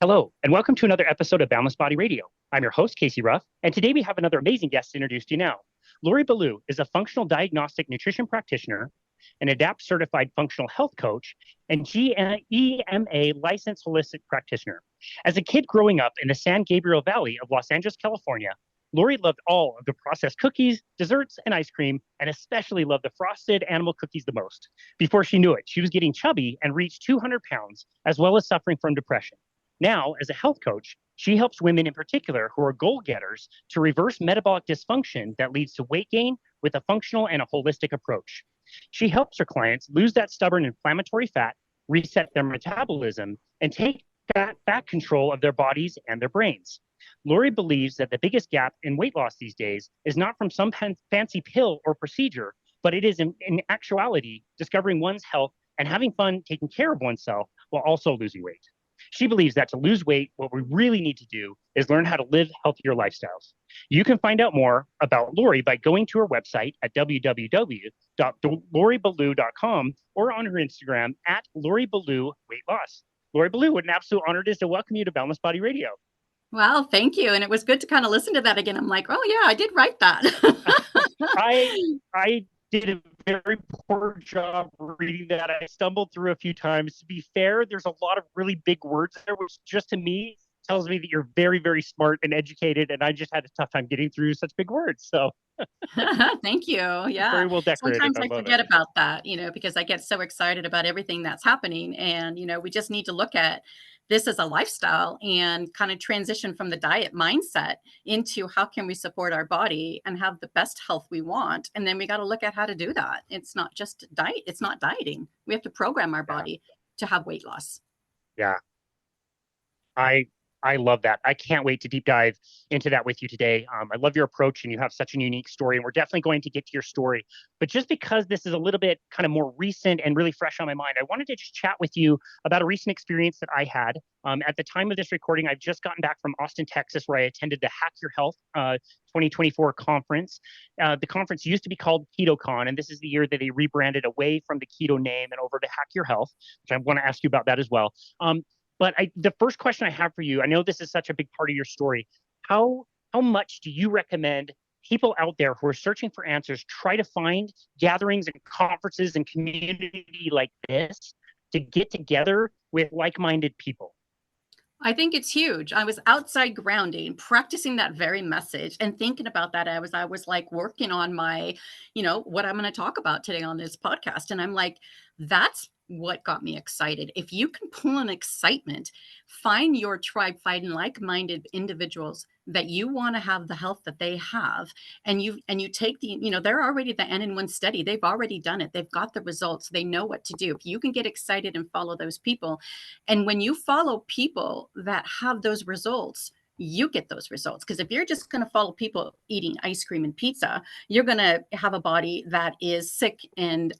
Hello, and welcome to another episode of Boundless Body Radio. I'm your host, Casey Ruff, and today we have another amazing guest to introduce to you now. Lori Balue is a functional diagnostic nutrition practitioner, an ADAPT certified functional health coach, and GEMA licensed holistic practitioner. As a kid growing up in the San Gabriel Valley of Los Angeles, California, Lori loved all of the processed cookies, desserts, and ice cream, and especially loved the frosted animal cookies the most. Before she knew it, she was getting chubby and reached 200 pounds, as well as suffering from depression. Now, as a health coach, she helps women in particular who are goal getters to reverse metabolic dysfunction that leads to weight gain with a functional and a holistic approach. She helps her clients lose that stubborn inflammatory fat, reset their metabolism, and take back control of their bodies and their brains. Lori believes that the biggest gap in weight loss these days is not from some fancy pill or procedure, but it is in actuality discovering one's health and having fun taking care of oneself while also losing weight. She believes that to lose weight, what we really need to do is learn how to live healthier lifestyles. You can find out more about Lori by going to her website at www.loribalue.com or on her Instagram at Lori Balue Weight Loss. Lori Balue, what an absolute honor it is to welcome you to Boundless Body Radio. Wow, thank you. And it was good to kind of listen to that again. I'm like, oh yeah, I did write that. I did a very poor job reading that. I stumbled through a few times. To be fair, there's a lot of really big words there, which just to me tells me that you're very, very smart and educated. And I just had a tough time getting through such big words. So thank you. Yeah. very well decorated. Sometimes I forget about that, because I get so excited about everything that's happening. And, we just need to look at this as a lifestyle and kind of transition from the diet mindset into how can we support our body and have the best health we want. And then we got to look at how to do that. It's not just diet. It's not dieting. We have to program our body to have weight loss. Yeah. I love that. I can't wait to deep dive into that with you today. I love your approach, and you have such a unique story, and we're definitely going to get to your story. But just because this is a little bit kind of more recent and really fresh on my mind, I wanted to just chat with you about a recent experience that I had. At the time of this recording, I've just gotten back from Austin, Texas, where I attended the Hack Your Health 2024 conference. The conference used to be called KetoCon, and this is the year that they rebranded away from the keto name and over to Hack Your Health, which I want to ask you about that as well. But the first question I have for you, I know this is such a big part of your story. How much do you recommend people out there who are searching for answers try to find gatherings and conferences and community like this to get together with like-minded people? I think it's huge. I was outside grounding, practicing that very message and thinking about that. I was like working on my, what I'm going to talk about today on this podcast. And I'm like, that's what got me excited. If you can pull an excitement, find your tribe, find like-minded individuals that you want to have the health that they have, and you take they're already the N-in-1 study. They've already done it. They've got the results. They know what to do. If you can get excited and follow those people, and when you follow people that have those results, you get those results. Because if you're just going to follow people eating ice cream and pizza, you're going to have a body that is sick and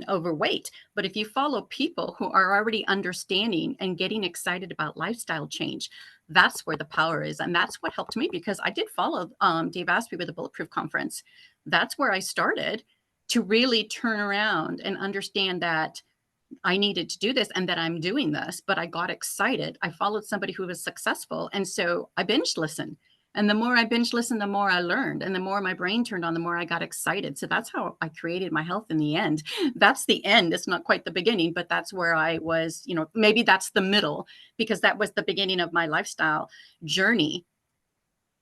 overweight. But if you follow people who are already understanding and getting excited about lifestyle change, that's where the power is. And that's what helped me, because I did follow Dave Asprey with the Bulletproof Conference. That's where I started to really turn around and understand that I needed to do this and that I'm doing this. But I got excited. I followed somebody who was successful. And so I binge listened. And the more I binge listened, the more I learned, and the more my brain turned on, the more I got excited. So that's how I created my health in the end. That's the end. It's not quite the beginning, but that's where I was, maybe that's the middle, because that was the beginning of my lifestyle journey,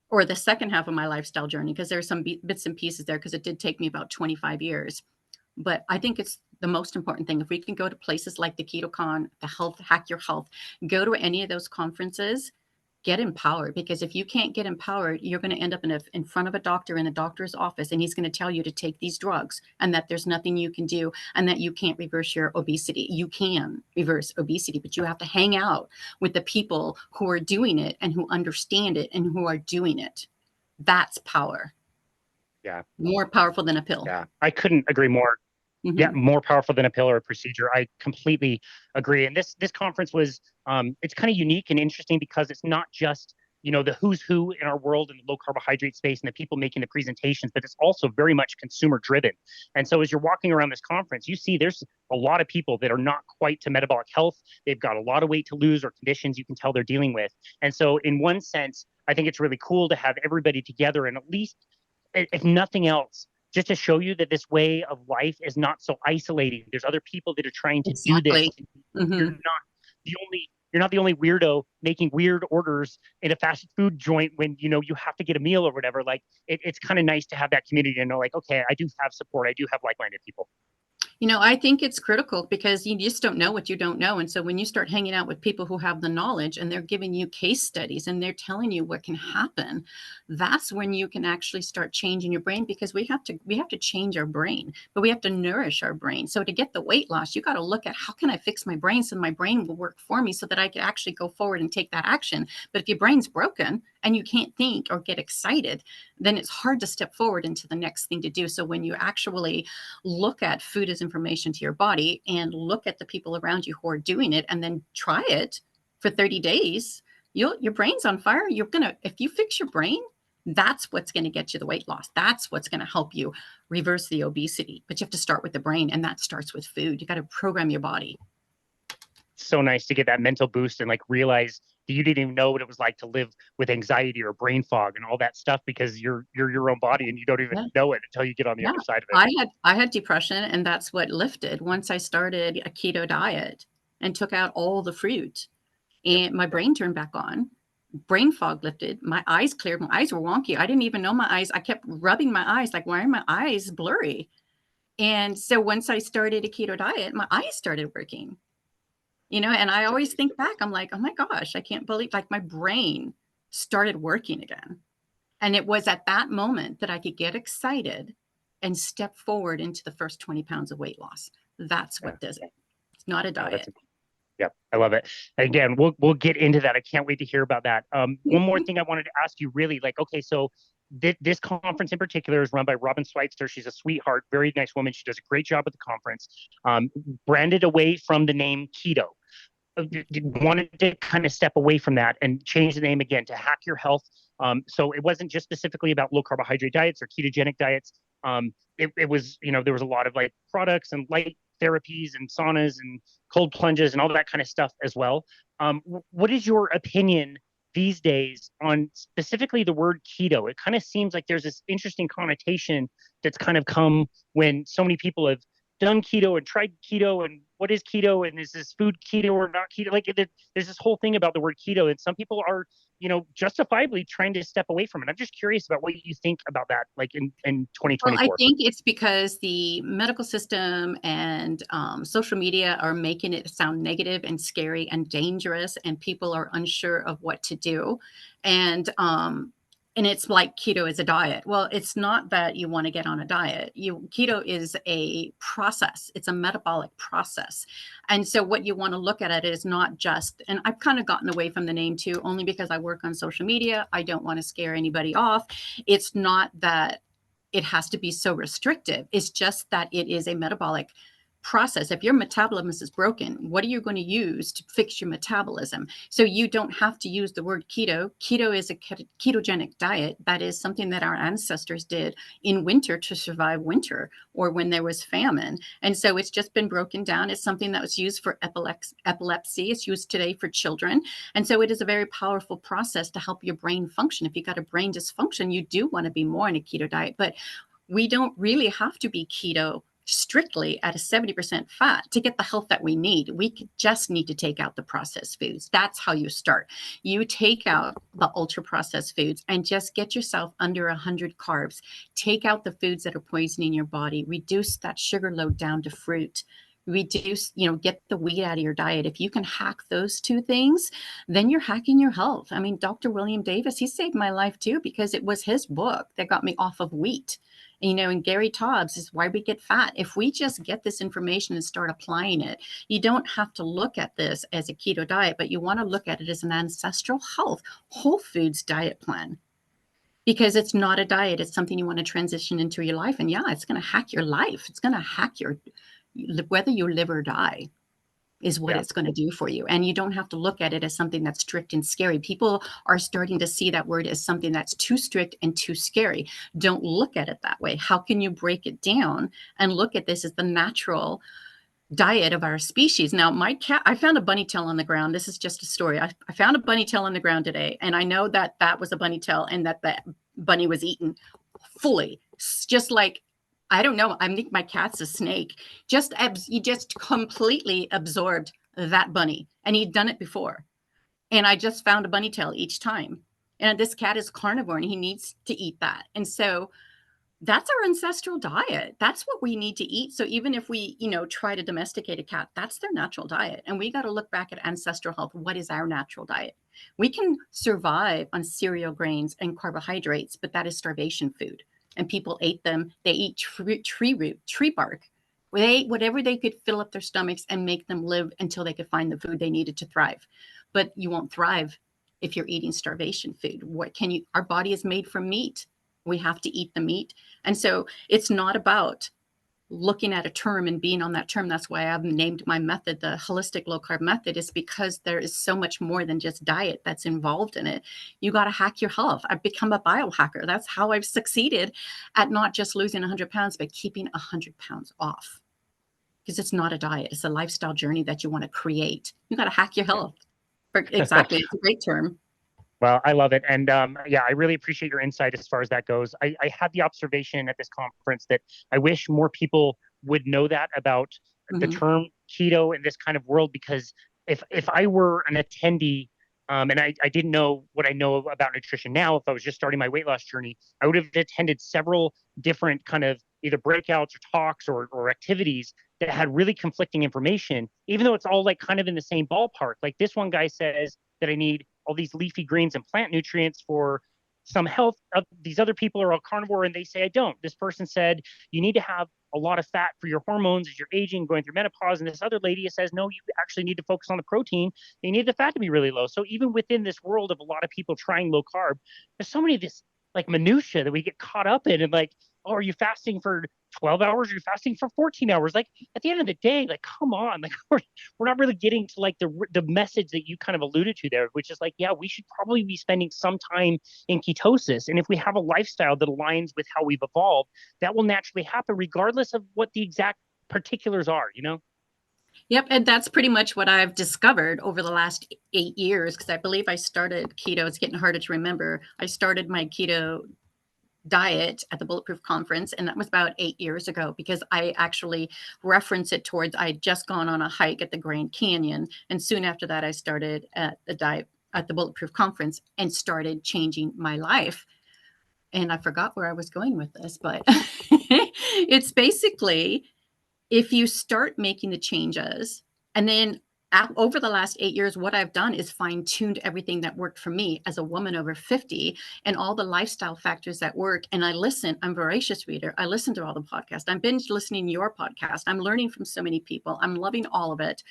or the second half of my lifestyle journey, because there's some bits and pieces there, because it did take me about 25 years. But I think it's the most important thing. If we can go to places like the KetoCon, the Health Hack Your Health, go to any of those conferences, get empowered. Because if you can't get empowered, you're going to end up in front of a doctor in a doctor's office, and he's going to tell you to take these drugs and that there's nothing you can do and that you can't reverse your obesity. You can reverse obesity, but you have to hang out with the people who are doing it and who understand it and who are doing it. That's power. Yeah. More powerful than a pill. Yeah. I couldn't agree more. Mm-hmm. Yeah, more powerful than a pill or a procedure. I completely agree. And this conference was, it's kind of unique and interesting because it's not just the who's who in our world in the low carbohydrate space and the people making the presentations, but it's also very much consumer driven. And so as you're walking around this conference, you see there's a lot of people that are not quite to metabolic health. They've got a lot of weight to lose or conditions you can tell they're dealing with. And so in one sense, I think it's really cool to have everybody together, and at least, if nothing else, just to show you that this way of life is not so isolating. There's other people that are trying to do this. Exactly. You're Hmm. not you're not the only weirdo making weird orders in a fast food joint when you have to get a meal or whatever. Like it's kind of nice to have that community and know, like, okay, I do have support. I do have like-minded people. I think it's critical because you just don't know what you don't know. And so when you start hanging out with people who have the knowledge and they're giving you case studies and they're telling you what can happen, that's when you can actually start changing your brain, because we have to change our brain, but we have to nourish our brain. So to get the weight loss, you got to look at how can I fix my brain so my brain will work for me so that I can actually go forward and take that action. But if your brain's broken and you can't think or get excited, then it's hard to step forward into the next thing to do. So when you actually look at food as information to your body and look at the people around you who are doing it and then try it for 30 days, your brain's on fire. If you fix your brain, that's what's going to get you the weight loss. That's what's going to help you reverse the obesity. But you have to start with the brain, and that starts with food. You got to program your body. So nice to get that mental boost and like realize that you didn't even know what it was like to live with anxiety or brain fog and all that stuff, because you're your own body and you don't even Yeah. know it until you get on the Yeah. other side of it. I had depression, and that's what lifted once I started a keto diet and took out all the fruit, Yep. and my brain turned back on. Brain fog lifted. My eyes cleared. My eyes were wonky. I didn't even know my eyes. I kept rubbing my eyes, like, why are my eyes blurry? And so once I started a keto diet, my eyes started working. And I always think back, I'm like, oh my gosh, I can't believe, like, my brain started working again. And it was at that moment that I could get excited and step forward into the first 20 pounds of weight loss. That's Yeah. what does it. It's not a Oh, diet. yeah, I love it. Again, we'll get into that. I can't wait to hear about that. One more thing I wanted to ask you, really, like, okay, so this conference in particular is run by Robin Schweitzer. She's a sweetheart, very nice woman. She does a great job at the conference. Branded away from the name keto. Wanted to kind of step away from that and change the name again to Hack Your Health. So it wasn't just specifically about low carbohydrate diets or ketogenic diets. It was, there was a lot of like products and light therapies and saunas and cold plunges and all that kind of stuff as well. What is your opinion these days on specifically the word keto? It kind of seems like there's this interesting connotation that's kind of come when so many people have done keto and tried keto, and what is keto, and is this food keto or not keto? Like there's this whole thing about the word keto, and some people are justifiably trying to step away from it. I'm just curious about what you think about that, like in Well, I 2024. think it's because the medical system and social media are making it sound negative and scary and dangerous, and people are unsure of what to do. And it's like keto is a diet. Well, it's not that you want to get on a diet. Keto is a process. It's a metabolic process. And so what you want to look at it is not just, and I've kind of gotten away from the name too, only because I work on social media. I don't want to scare anybody off. It's not that it has to be so restrictive. It's just that it is a metabolic process. If your metabolism is broken, what are you going to use to fix your metabolism? So you don't have to use the word keto. Keto is a ketogenic diet. That is something that our ancestors did in winter to survive winter or when there was famine. And so it's just been broken down. It's something that was used for epilepsy. It's used today for children. And so it is a very powerful process to help your brain function. If you got a brain dysfunction, you do want to be more in a keto diet, but we don't really have to be keto strictly at a 70% fat to get the health that we need. We just need to take out the processed foods. That's how you start. You take out the ultra processed foods and just get yourself under 100 carbs. Take out the foods that are poisoning your body. Reduce that sugar load down to fruit. Reduce, get the wheat out of your diet. If you can hack those two things, then you're hacking your health. I mean, Dr. William Davis, he saved my life too, because it was his book that got me off of wheat. And Gary Taubes is Why We Get Fat. If we just get this information and start applying it, you don't have to look at this as a keto diet, but you want to look at it as an ancestral health, whole foods diet plan. Because it's not a diet, it's something you want to transition into your life. And yeah, it's going to hack your life. It's going to hack whether you live or die. is what Yeah. it's going to do for you. And you don't have to look at it as something that's strict and scary. People are starting to see that word as something that's too strict and too scary. Don't look at it that way. How can you break it down and look at this as the natural diet of our species? Now, my cat, I found a bunny tail on the ground. This is just a story. I found a bunny tail on the ground today, and I know that that was a bunny tail and that the bunny was eaten fully, just like, I don't know. I think my cat's a snake. He just completely absorbed that bunny, and he'd done it before. And I just found a bunny tail each time. And this cat is carnivore, and he needs to eat that. And so that's our ancestral diet. That's what we need to eat. So even if we, try to domesticate a cat, that's their natural diet. And we got to look back at ancestral health. What is our natural diet? We can survive on cereal grains and carbohydrates, but that is starvation food. And people ate them. They eat tree root, tree bark. They ate whatever they could fill up their stomachs and make them live until they could find the food they needed to thrive. But you won't thrive if you're eating starvation food. Our body is made from meat. We have to eat the meat. And so it's not about looking at a term and being on that term. That's why I've named my method the holistic low carb method, is because there is so much more than just diet that's involved in it. You got to hack your health. I've become a biohacker. That's how I've succeeded at not just losing 100 pounds, but keeping 100 pounds off. Because it's not a diet. It's a lifestyle journey that you want to create. You got to hack your health. Exactly. It's a great term. Well, I love it. And yeah, I really appreciate your insight as far as that goes. I had the observation at this conference that I wish more people would know that about the term keto in this kind of world, because if I were an attendee and I didn't know what I know about nutrition now, if I was just starting my weight loss journey, I would have attended several different kind of either breakouts or talks or activities that had really conflicting information, even though it's all like kind of in the same ballpark. Like this one guy says that I need all these leafy greens and plant nutrients for some health. These other people are all carnivore and they say I don't. This person said you need to have a lot of fat for your hormones as you're aging, going through menopause. And this other lady says, no, you actually need to focus on the protein. You need the fat to be really low. So even within this world of a lot of people trying low carb, there's so many of this like minutia that we get caught up in, and like, oh, are you fasting for 12 hours? Are you fasting for 14 hours? Like at the end of the day, like, come on, like we're not really getting to like the message that you kind of alluded to there, which is like, yeah, we should probably be spending some time in ketosis. And if we have a lifestyle that aligns with how we've evolved, that will naturally happen regardless of what the exact particulars are, Yep. And that's pretty much what I've discovered over the last 8 years, because I believe I started keto. It's getting harder to remember. I started my keto diet at the Bulletproof Conference, and that was about 8 years ago, because I actually reference it towards, I had just gone on a hike at the Grand Canyon. And soon after that, I started at the diet at the Bulletproof Conference and started changing my life. And I forgot where I was going with this, but it's basically, if you start making the changes, and then over the last 8 years, what I've done is fine-tuned everything that worked for me as a woman over 50 and all the lifestyle factors that work. And I'm a voracious reader. I listen to all the podcasts. I'm binge listening to your podcast. I'm learning from so many people. I'm loving all of it.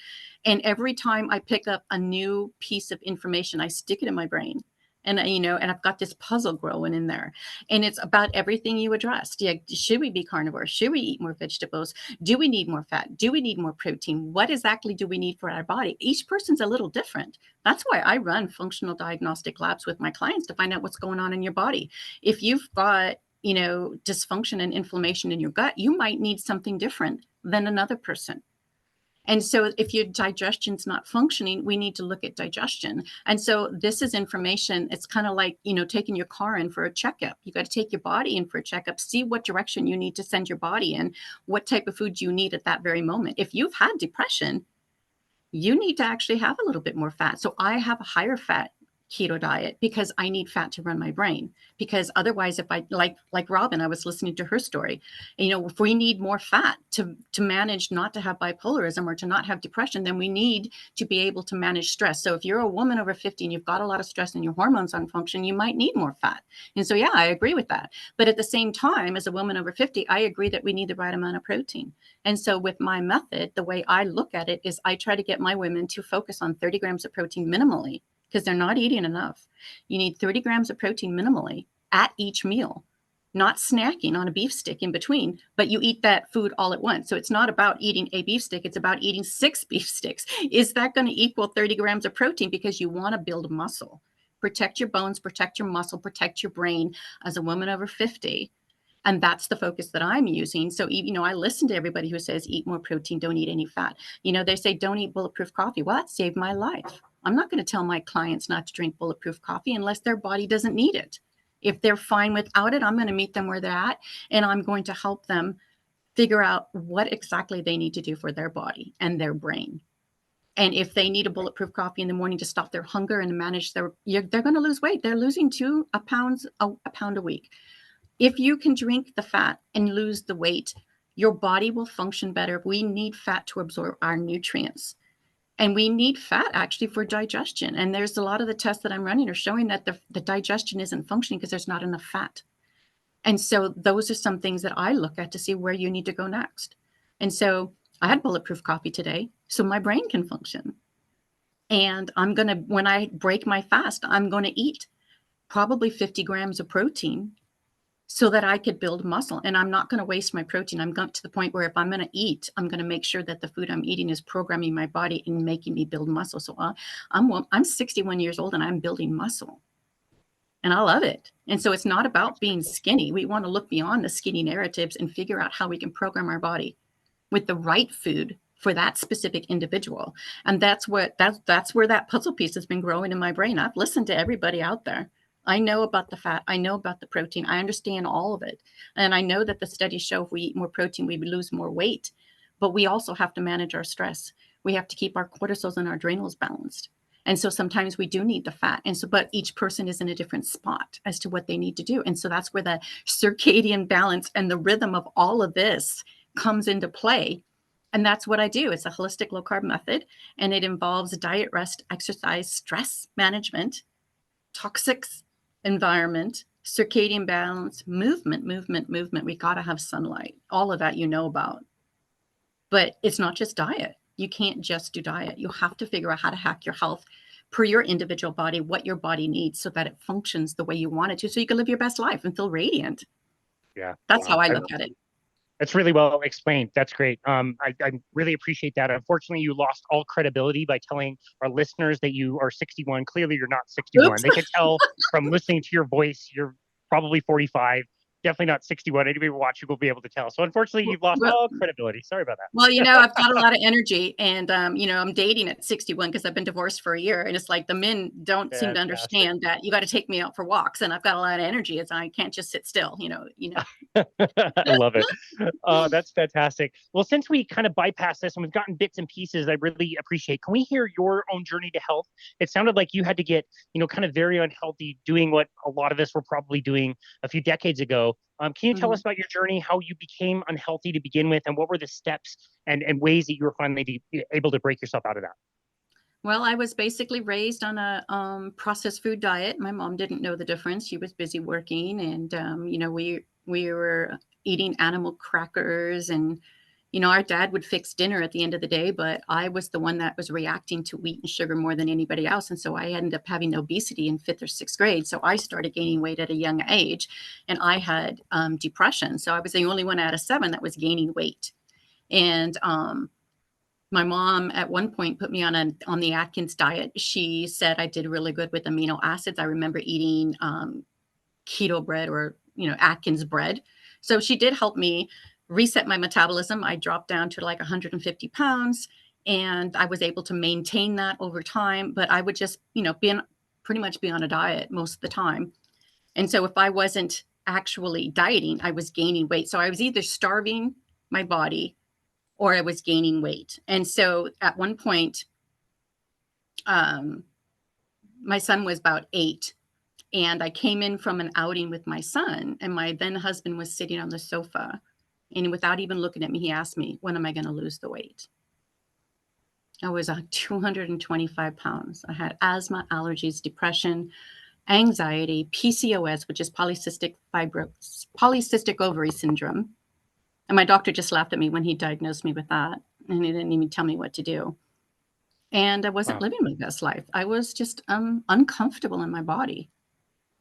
And every time I pick up a new piece of information, I stick it in my brain. And, and I've got this puzzle growing in there, and it's about everything you addressed. Yeah. Should we be carnivore? Should we eat more vegetables? Do we need more fat? Do we need more protein? What exactly do we need for our body? Each person's a little different. That's why I run functional diagnostic labs with my clients, to find out what's going on in your body. If you've got, dysfunction and inflammation in your gut, you might need something different than another person. And so if your digestion's not functioning, we need to look at digestion. And so this is information. It's kind of like, taking your car in for a checkup. You got to take your body in for a checkup, see what direction you need to send your body in, what type of food you need at that very moment. If you've had depression, you need to actually have a little bit more fat. So I have a higher fat keto diet because I need fat to run my brain. Because otherwise, if I like Robin, I was listening to her story. If we need more fat to manage not to have bipolarism or to not have depression, then we need to be able to manage stress. So if you're a woman over 50 and you've got a lot of stress and your hormones unfunction, you might need more fat. And so, yeah, I agree with that. But at the same time, as a woman over 50, I agree that we need the right amount of protein. And so with my method, the way I look at it is I try to get my women to focus on 30 grams of protein minimally, because they're not eating enough. You need 30 grams of protein minimally at each meal. not snacking on a beef stick in between, but you eat that food all at once. So it's not about eating a beef stick, it's about eating 6 beef sticks. Is that going to equal 30 grams of protein? Because you want to build muscle. Protect your bones, protect your muscle, protect your brain as a woman over 50. And that's the focus that I'm using. So, I listen to everybody who says, eat more protein, don't eat any fat. They say, don't eat bulletproof coffee. Well, that saved my life. I'm not going to tell my clients not to drink bulletproof coffee unless their body doesn't need it. If they're fine without it, I'm going to meet them where they're at, and I'm going to help them figure out what exactly they need to do for their body and their brain. And if they need a bulletproof coffee in the morning to stop their hunger and to manage they're going to lose weight. They're losing a pound a week. If you can drink the fat and lose the weight, your body will function better. We need fat to absorb our nutrients. And we need fat actually for digestion. And there's a lot of the tests that I'm running are showing that the digestion isn't functioning because there's not enough fat. And so those are some things that I look at to see where you need to go next. And so I had bulletproof coffee today so my brain can function. And when I break my fast, I'm going to eat probably 50 grams of protein so that I could build muscle. And I'm not going to waste my protein. I'm going to the point where if I'm going to eat, I'm going to make sure that the food I'm eating is programming my body and making me build muscle. So I'm 61 years old and I'm building muscle. And I love it. And so it's not about being skinny. We want to look beyond the skinny narratives and figure out how we can program our body with the right food for that specific individual. And that's where that puzzle piece has been growing in my brain. I've listened to everybody out there. I know about the fat. I know about the protein. I understand all of it. And I know that the studies show if we eat more protein, we lose more weight. But we also have to manage our stress. We have to keep our cortisols and our adrenals balanced. And so sometimes we do need the fat. But each person is in a different spot as to what they need to do. And so that's where the circadian balance and the rhythm of all of this comes into play. And that's what I do. It's a holistic low carb method. And it involves diet, rest, exercise, stress management, toxics, environment, circadian balance, movement. We got to have sunlight. All of that you know about. But it's not just diet. You can't just do diet. You have to figure out how to hack your health per your individual body, what your body needs so that it functions the way you want it to, so you can live your best life and feel radiant. Yeah. That's how I look at it. That's really well explained. That's great. I really appreciate that. Unfortunately, you lost all credibility by telling our listeners that you are 61. Clearly, you're not 61. Oops. They can tell from listening to your voice, you're probably 45. Definitely not 61. Anybody watching will be able to tell. So unfortunately, you've lost all credibility. Sorry about that. Well, I've got a lot of energy, and I'm dating at 61 because I've been divorced for a year, and it's like the men don't seem to understand that you got to take me out for walks, and I've got a lot of energy, as I can't just sit still. I love it. That's fantastic. Well, since we kind of bypassed this and we've gotten bits and pieces, I really appreciate. Can we hear your own journey to health? It sounded like you had to get, kind of very unhealthy, doing what a lot of us were probably doing a few decades ago. Can you tell us about your journey, how you became unhealthy to begin with, and what were the steps and ways that you were finally able to break yourself out of that? Well, I was basically raised on a processed food diet. My mom didn't know the difference. She was busy working, and we were eating animal crackers, and our dad would fix dinner at the end of the day, but I was the one that was reacting to wheat and sugar more than anybody else. And so I ended up having obesity in 5th or 6th grade. So I started gaining weight at a young age, and I had depression. So I was the only one out of 7 that was gaining weight. And my mom at one point put me on the Atkins diet. She said I did really good with amino acids. I remember eating keto bread or, Atkins bread. So she did help me reset my metabolism. I dropped down to like 150 pounds, and I was able to maintain that over time. But I would just, pretty much be on a diet most of the time. And so if I wasn't actually dieting, I was gaining weight. So I was either starving my body or I was gaining weight. And so at one point, my son was about 8, and I came in from an outing with my son, and my then husband was sitting on the sofa. And without even looking at me, he asked me, when am I going to lose the weight? I was 225 pounds. I had asthma, allergies, depression, anxiety, PCOS, which is polycystic ovary syndrome. And my doctor just laughed at me when he diagnosed me with that. And he didn't even tell me what to do. And I wasn't living my best life. I was just uncomfortable in my body.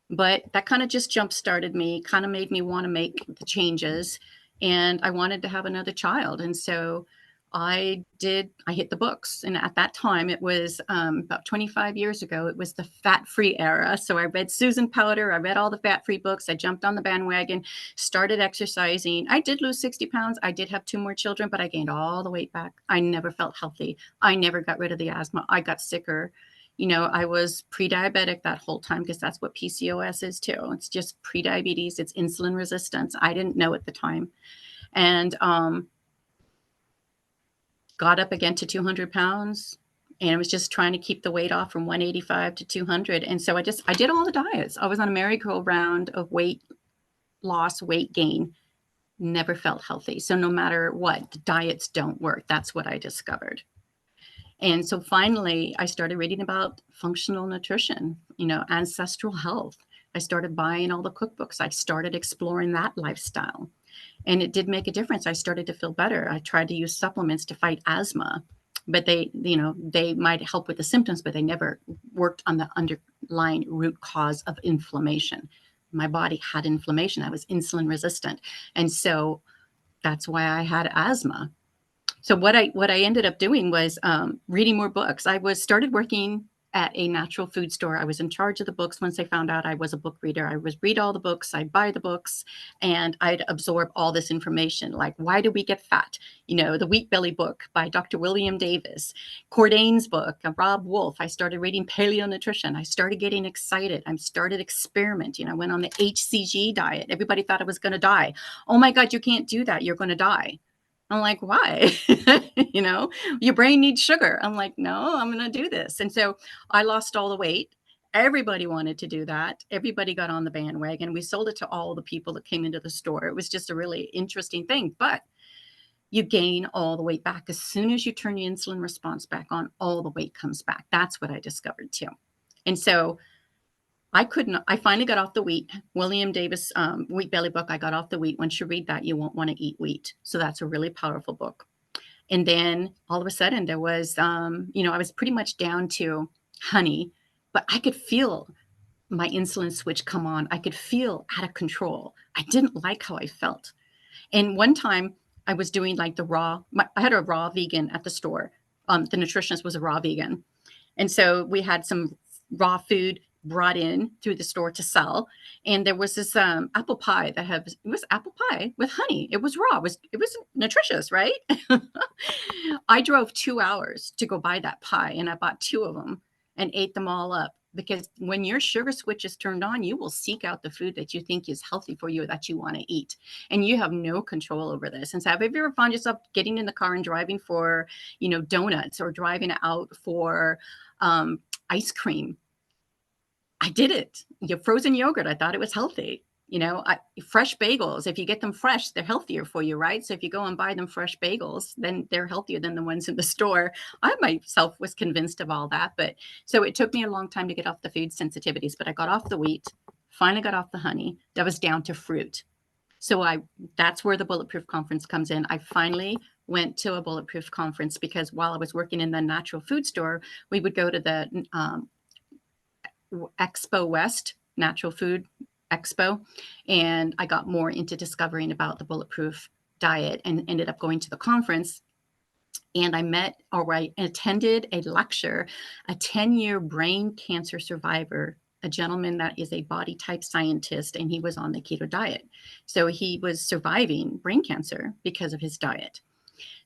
But that kind of just jump started me, kind of made me want to make the changes. And I wanted to have another child. And so I hit the books. And at that time, it was about 25 years ago, it was the fat-free era. So I read Susan Powter, I read all the fat-free books. I jumped on the bandwagon, started exercising. I did lose 60 pounds. I did have 2 more children, but I gained all the weight back. I never felt healthy. I never got rid of the asthma. I got sicker. I was pre-diabetic that whole time because that's what PCOS is too. It's just pre-diabetes. It's insulin resistance. I didn't know at the time. And got up again to 200 pounds. And I was just trying to keep the weight off from 185 to 200. And so I did all the diets. I was on a merry-go-round of weight loss, weight gain, never felt healthy. So no matter what, the diets don't work. That's what I discovered. And so finally, I started reading about functional nutrition, ancestral health. I started buying all the cookbooks. I started exploring that lifestyle. And it did make a difference. I started to feel better. I tried to use supplements to fight asthma, but they might help with the symptoms, but they never worked on the underlying root cause of inflammation. My body had inflammation. I was insulin resistant. And so that's why I had asthma. So what I ended up doing was reading more books. I started working at a natural food store. I was in charge of the books. Once I found out I was a book reader, I would read all the books, I'd buy the books, and I'd absorb all this information. Like, why do we get fat? The Wheat Belly book by Dr. William Davis, Cordain's book, Rob Wolf. I started reading paleo nutrition. I started getting excited. I started experimenting. I went on the HCG diet. Everybody thought I was going to die. Oh my God, you can't do that. You're going to die. I'm like, why? Your brain needs sugar. I'm like, no, I'm going to do this. And so I lost all the weight. Everybody wanted to do that. Everybody got on the bandwagon. We sold it to all the people that came into the store. It was just a really interesting thing. But you gain all the weight back. As soon as you turn your insulin response back on, all the weight comes back. That's what I discovered too. And so I finally got off the wheat. William Davis, Wheat Belly book. I got off the wheat. Once you read that, you won't want to eat wheat. So that's a really powerful book. And then all of a sudden there was, I was pretty much down to honey, but I could feel my insulin switch come on. I could feel out of control. I didn't like how I felt. And one time I was doing like I had a raw vegan at the store. The nutritionist was a raw vegan. And so we had some raw food brought in through the store to sell. And there was this apple pie it was apple pie with honey. It was raw. It was nutritious, right? I drove 2 hours to go buy that pie, and I bought 2 of them and ate them all up. Because when your sugar switch is turned on, you will seek out the food that you think is healthy for you, that you want to eat. And you have no control over this. And so have you ever found yourself getting in the car and driving for, donuts, or driving out for ice cream? I did it. Frozen yogurt, I thought it was healthy. Fresh bagels, if you get them fresh, they're healthier for you, right? So if you go and buy them fresh bagels, then they're healthier than the ones in the store. I myself was convinced of all that. But so it took me a long time to get off the food sensitivities, but I got off the wheat, finally got off the honey. That was down to fruit. So that's where the Bulletproof Conference comes in. I finally went to a Bulletproof Conference because while I was working in the natural food store, we would go to the Expo West, Natural Food Expo, and I got more into discovering about the Bulletproof diet and ended up going to the conference. And I attended a lecture, a 10-year brain cancer survivor, a gentleman that is a body type scientist, and he was on the keto diet. So he was surviving brain cancer because of his diet.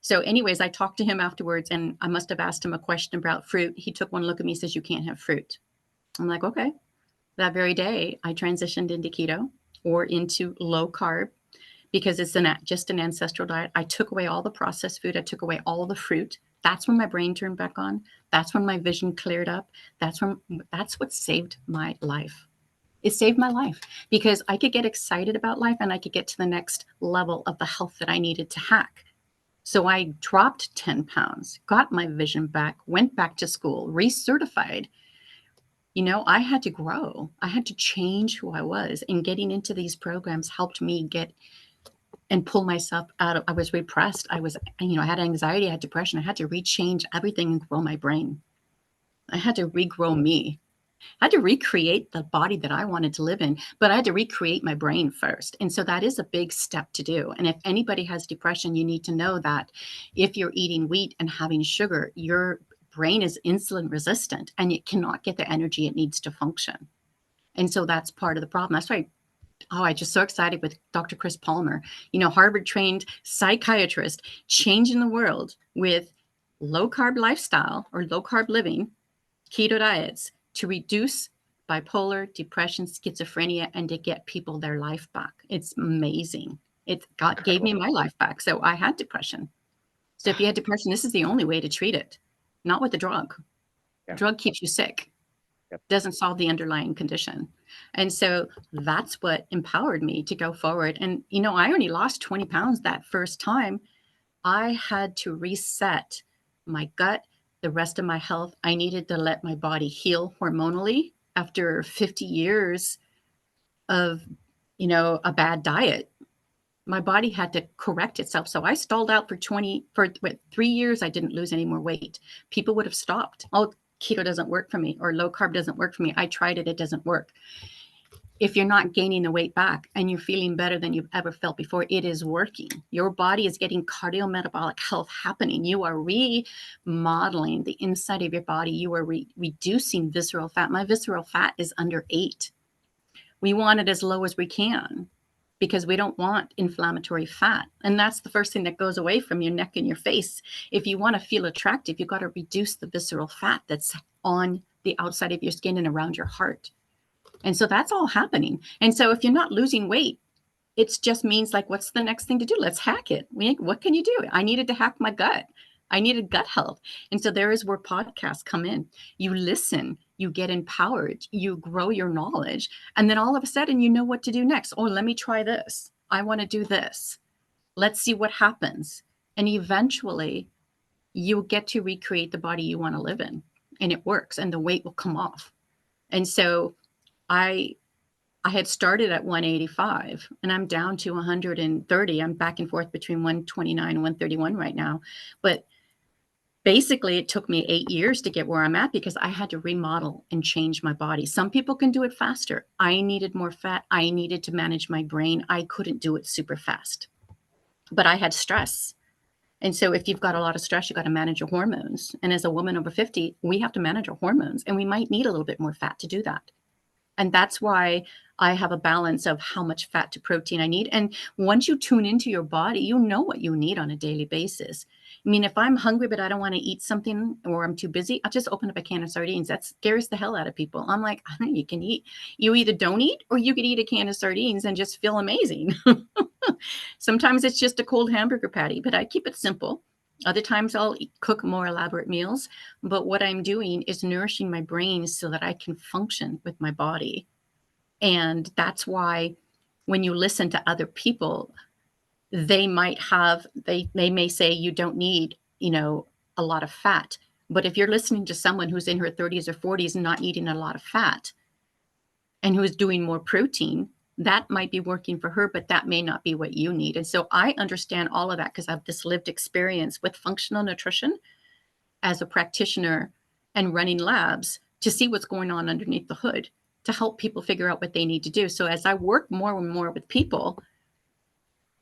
So anyways, I talked to him afterwards, and I must have asked him a question about fruit. He took one look at me and says, "You can't have fruit." I'm like, okay. That very day, I transitioned into keto or into low carb because it's just an ancestral diet. I took away all the processed food. I took away all the fruit. That's when my brain turned back on. That's when my vision cleared up. That's what saved my life. It saved my life because I could get excited about life and I could get to the next level of the health that I needed to hack. So I dropped 10 pounds, got my vision back, went back to school, recertified. I had to grow. I had to change who I was, and getting into these programs helped me get and pull myself out of, I was repressed. I had anxiety, I had depression. I had to rechange everything and grow my brain. I had to regrow me. I had to recreate the body that I wanted to live in, but I had to recreate my brain first. And so that is a big step to do. And if anybody has depression, you need to know that if you're eating wheat and having sugar, your brain is insulin resistant and it cannot get the energy it needs to function. And so that's part of the problem. That's why, oh, I just so excited with Dr. Chris Palmer, Harvard trained psychiatrist, changing the world with low carb lifestyle or low carb living, keto diets, to reduce bipolar, depression, schizophrenia, and to get people their life back. It's amazing. God gave me my life back. So I had depression. So if you had depression, this is the only way to treat it, not with a drug. Yeah. Drug keeps you sick. Yep. Doesn't solve the underlying condition. And so that's what empowered me to go forward. And, I only lost 20 pounds that first time. I had to reset my gut, the rest of my health. I needed to let my body heal hormonally after 50 years of, a bad diet. My body had to correct itself. So I stalled out for 3 years. I didn't lose any more weight. People would have stopped. Oh, keto doesn't work for me, or low carb doesn't work for me. I tried it. It doesn't work. If you're not gaining the weight back and you're feeling better than you've ever felt before, it is working. Your body is getting cardiometabolic health happening. You are remodeling the inside of your body. You are reducing visceral fat. My visceral fat is under 8. We want it as low as we can because we don't want inflammatory fat. And that's the first thing that goes away from your neck and your face. If you want to feel attractive, you've got to reduce the visceral fat that's on the outside of your skin and around your heart. And so that's all happening. And so if you're not losing weight, it just means like, what's the next thing to do? Let's hack it. What can you do? I needed to hack my gut. I needed gut health. And so there is where podcasts come in. You listen, you get empowered, you grow your knowledge. And then all of a sudden, you know what to do next. Oh, let me try this. I want to do this. Let's see what happens. And eventually you'll get to recreate the body you want to live in. And it works and the weight will come off. And so I had started at 185 and I'm down to 130. I'm back and forth between 129 and 131 right now. But basically, it took me 8 years to get where I'm at because I had to remodel and change my body. Some people can do it faster. I needed more fat. I needed to manage my brain. I couldn't do it super fast. But I had stress. And so if you've got a lot of stress, you've got to manage your hormones. And as a woman over 50, we have to manage our hormones. And we might need a little bit more fat to do that. And that's why I have a balance of how much fat to protein I need. And once you tune into your body, you know what you need on a daily basis. I mean, if I'm hungry, but I don't want to eat something or I'm too busy, I'll just open up a can of sardines. That scares the hell out of people. I'm like, you can eat. You either don't eat or you can eat a can of sardines and just feel amazing. Sometimes it's just a cold hamburger patty, but I keep it simple. Other times I'll cook more elaborate meals, but what I'm doing is nourishing my brain so that I can function with my body. And that's why when you listen to other people, they may say you don't need, a lot of fat. But if you're listening to someone who's in her 30s or 40s and not eating a lot of fat and who's doing more protein, that might be working for her, but that may not be what you need. And so I understand all of that because I have this lived experience with functional nutrition as a practitioner and running labs to see what's going on underneath the hood to help people figure out what they need to do. So as I work more and more with people,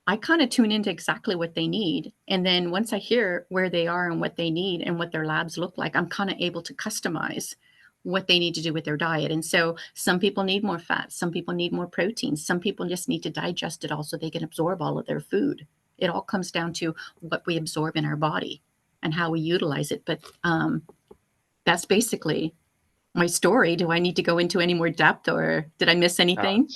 I kind of tune into exactly what they need. And then once I hear where they are and what they need and what their labs look like, I'm kind of able to customize what they need to do with their diet. And so some people need more fat, some people need more protein, some people just need to digest it all so they can absorb all of their food. It all comes down to what we absorb in our body and how we utilize it. But that's basically my story. Do I need to go into any more depth or did I miss anything?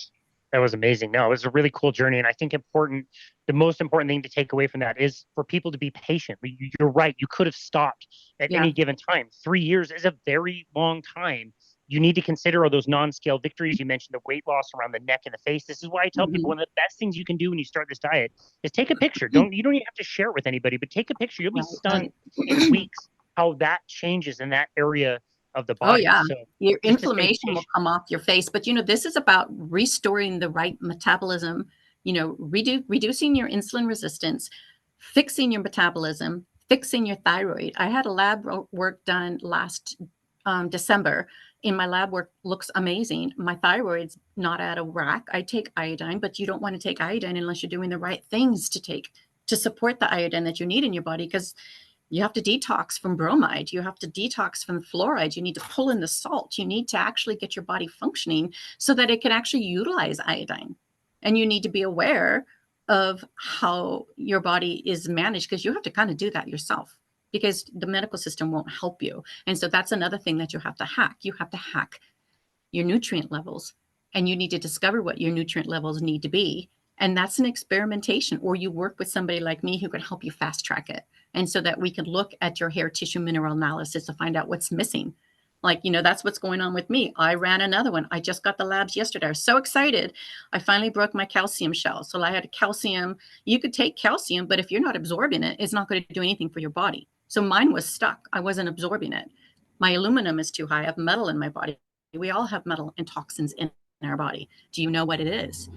That was amazing. No, it was a really cool journey. And I think the most important thing to take away from that is for people to be patient. You're right. You could have stopped at any given time. 3 years is a very long time. You need to consider all those non-scale victories. You mentioned the weight loss around the neck and the face. This is why I tell people one of the best things you can do when you start this diet is take a picture. You don't even have to share it with anybody, but take a picture. You'll be stunned in weeks how that changes in that area of the body. Oh, yeah. So your inflammation will come off your face. But, this is about restoring the right metabolism, reducing your insulin resistance, fixing your metabolism, fixing your thyroid. I had a lab work done last December, in my lab work looks amazing. My thyroid's not out of whack. I take iodine, but you don't want to take iodine unless you're doing the right things to support the iodine that you need in your body, because you have to detox from bromide. You have to detox from fluoride. You need to pull in the salt. You need to actually get your body functioning so that it can actually utilize iodine. And you need to be aware of how your body is managed, because you have to kind of do that yourself, because the medical system won't help you. And so that's another thing that you have to hack. You have to hack your nutrient levels, and you need to discover what your nutrient levels need to be. And that's an experimentation, or you work with somebody like me who can help you fast track it. And so that we can look at your hair tissue mineral analysis to find out what's missing. Like, that's what's going on with me. I ran another one. I just got the labs yesterday. I was so excited. I finally broke my calcium shell. So I had a calcium. You could take calcium, but if you're not absorbing it, it's not going to do anything for your body. So mine was stuck. I wasn't absorbing it. My aluminum is too high. I have metal in my body. We all have metal and toxins in our body. Do you know what it is?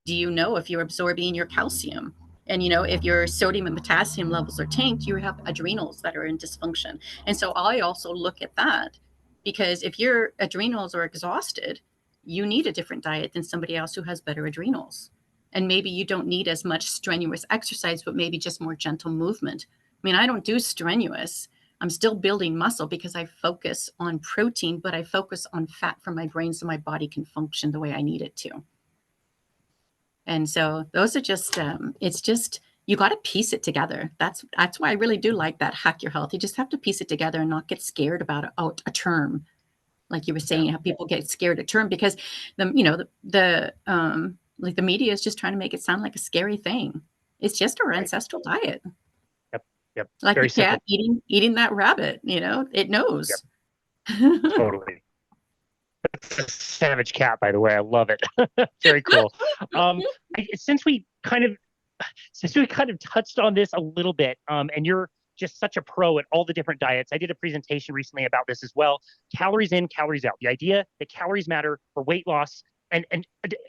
Do you know if you're absorbing your calcium? And, if your sodium and potassium levels are tanked, you have adrenals that are in dysfunction. And so I also look at that, because if your adrenals are exhausted, you need a different diet than somebody else who has better adrenals. And maybe you don't need as much strenuous exercise, but maybe just more gentle movement. I mean, I don't do strenuous. I'm still building muscle because I focus on protein, but I focus on fat for my brain so my body can function the way I need it to. And so those are just, it's just, you got to piece it together. That's why I really do like that hack your health. You just have to piece it together and not get scared about a term. Like you were saying, how people get scared of term because the media is just trying to make it sound like a scary thing. It's just our ancestral diet. Yep. Like Very the cat simple. eating that rabbit, it knows. Yep. Totally. It's a savage cat, by the way. I love it. Very cool. Since we kind of touched on this a little bit, and you're just such a pro at all the different diets. I did a presentation recently about this as well. Calories in, calories out. The idea that calories matter for weight loss, and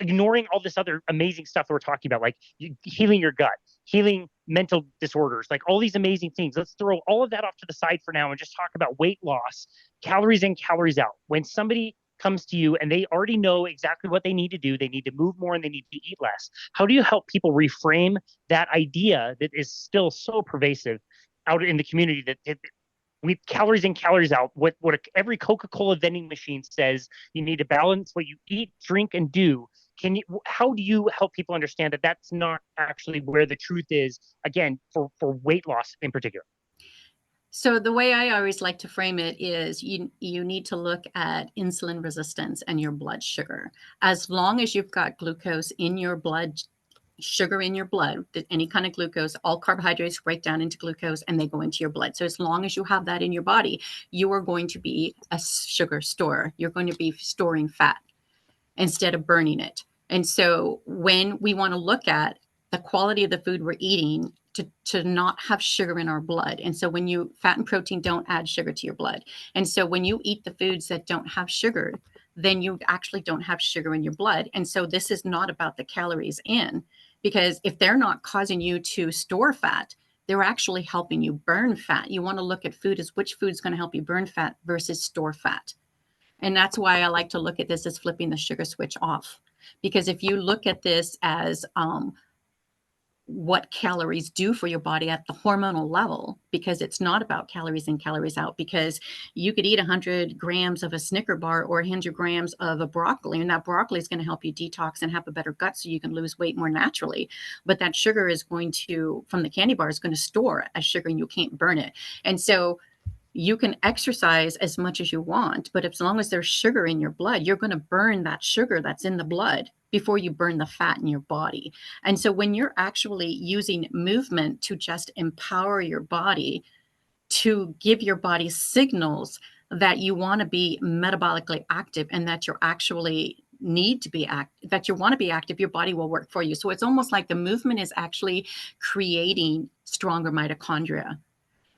ignoring all this other amazing stuff that we're talking about, like healing your gut, healing mental disorders, like all these amazing things. Let's throw all of that off to the side for now and just talk about weight loss, calories in, calories out. When somebody comes to you and they already know exactly what they need to do, they need to move more and they need to eat less. How do you help people reframe that idea that is still so pervasive out in the community that we calories in, calories out? What every Coca-Cola vending machine says, you need to balance what you eat, drink, and do. How do you help people understand that that's not actually where the truth is, again, for weight loss in particular? So the way I always like to frame it is you need to look at insulin resistance and your blood sugar. As long as you've got glucose in your blood, sugar in your blood, any kind of glucose, all carbohydrates break down into glucose and they go into your blood. So as long as you have that in your body, you are going to be a sugar store. You're going to be storing fat instead of burning it. And so when we want to look at the quality of the food we're eating, to not have sugar in our blood. And so when fat and protein don't add sugar to your blood. And so when you eat the foods that don't have sugar, then you actually don't have sugar in your blood. And so this is not about the calories in, because if they're not causing you to store fat, they're actually helping you burn fat. You want to look at food as which food's going to help you burn fat versus store fat. And that's why I like to look at this as flipping the sugar switch off. Because if you look at this as what calories do for your body at the hormonal level, because it's not about calories in, calories out, because you could eat 100 grams of a Snicker bar or 100 grams of a broccoli, and that broccoli is going to help you detox and have a better gut so you can lose weight more naturally. But that sugar is going to, from the candy bar, is going to store as sugar and you can't burn it. And so you can exercise as much as you want, but as long as there's sugar in your blood, you're going to burn that sugar that's in the blood before you burn the fat in your body. And so when you're actually using movement to just empower your body, to give your body signals that you want to be metabolically active and that you're actually need to be active, that you want to be active, your body will work for you. So it's almost like the movement is actually creating stronger mitochondria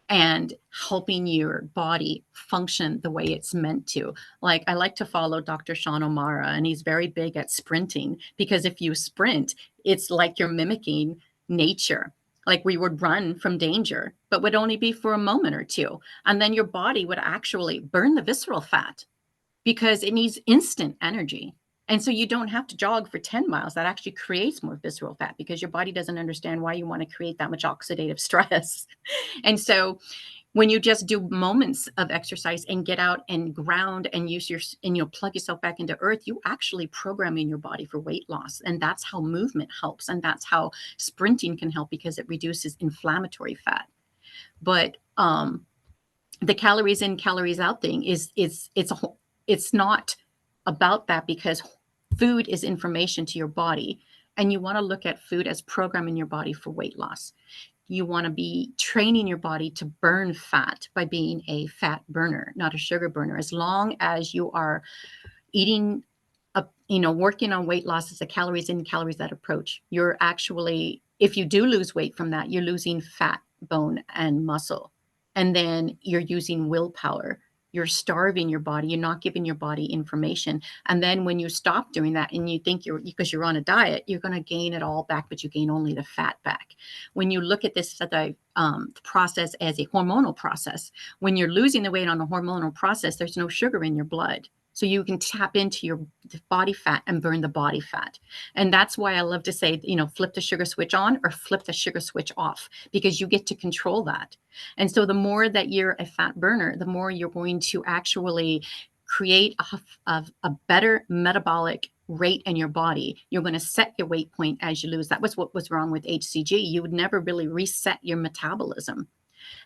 and helping your body function the way it's meant to. Like, I like to follow Dr. Sean O'Mara, and he's very big at sprinting, because if you sprint, it's like you're mimicking nature. Like we would run from danger, but would only be for a moment or two. And then your body would actually burn the visceral fat. because it needs instant energy. And so you don't have to jog for 10 miles. That actually creates more visceral fat because your body doesn't understand why you want to create that much oxidative stress. And so when you just do moments of exercise and get out and ground and plug yourself back into earth, you actually programming your body for weight loss. And that's how movement helps. And that's how sprinting can help, because it reduces inflammatory fat. But the calories in, calories out thing it's not about that, because food is information to your body, and you want to look at food as programming your body for weight loss. You want to be training your body to burn fat by being a fat burner, not a sugar burner. As long as you are eating, working on weight loss as a calories in, calories out approach, you're actually, if you do lose weight from that, you're losing fat, bone, and muscle. And then you're using willpower. You're starving your body. You're not giving your body information. And then when you stop doing that and you think because you're on a diet, you're going to gain it all back, but you gain only the fat back. When you look at this process as a hormonal process, when you're losing the weight on a hormonal process, there's no sugar in your blood. So you can tap into your body fat and burn the body fat. And that's why I love to say, flip the sugar switch on or flip the sugar switch off, because you get to control that. And so the more that you're a fat burner, the more you're going to actually create a better metabolic rate in your body. You're going to set your weight point as you lose. That was what was wrong with HCG. You would never really reset your metabolism.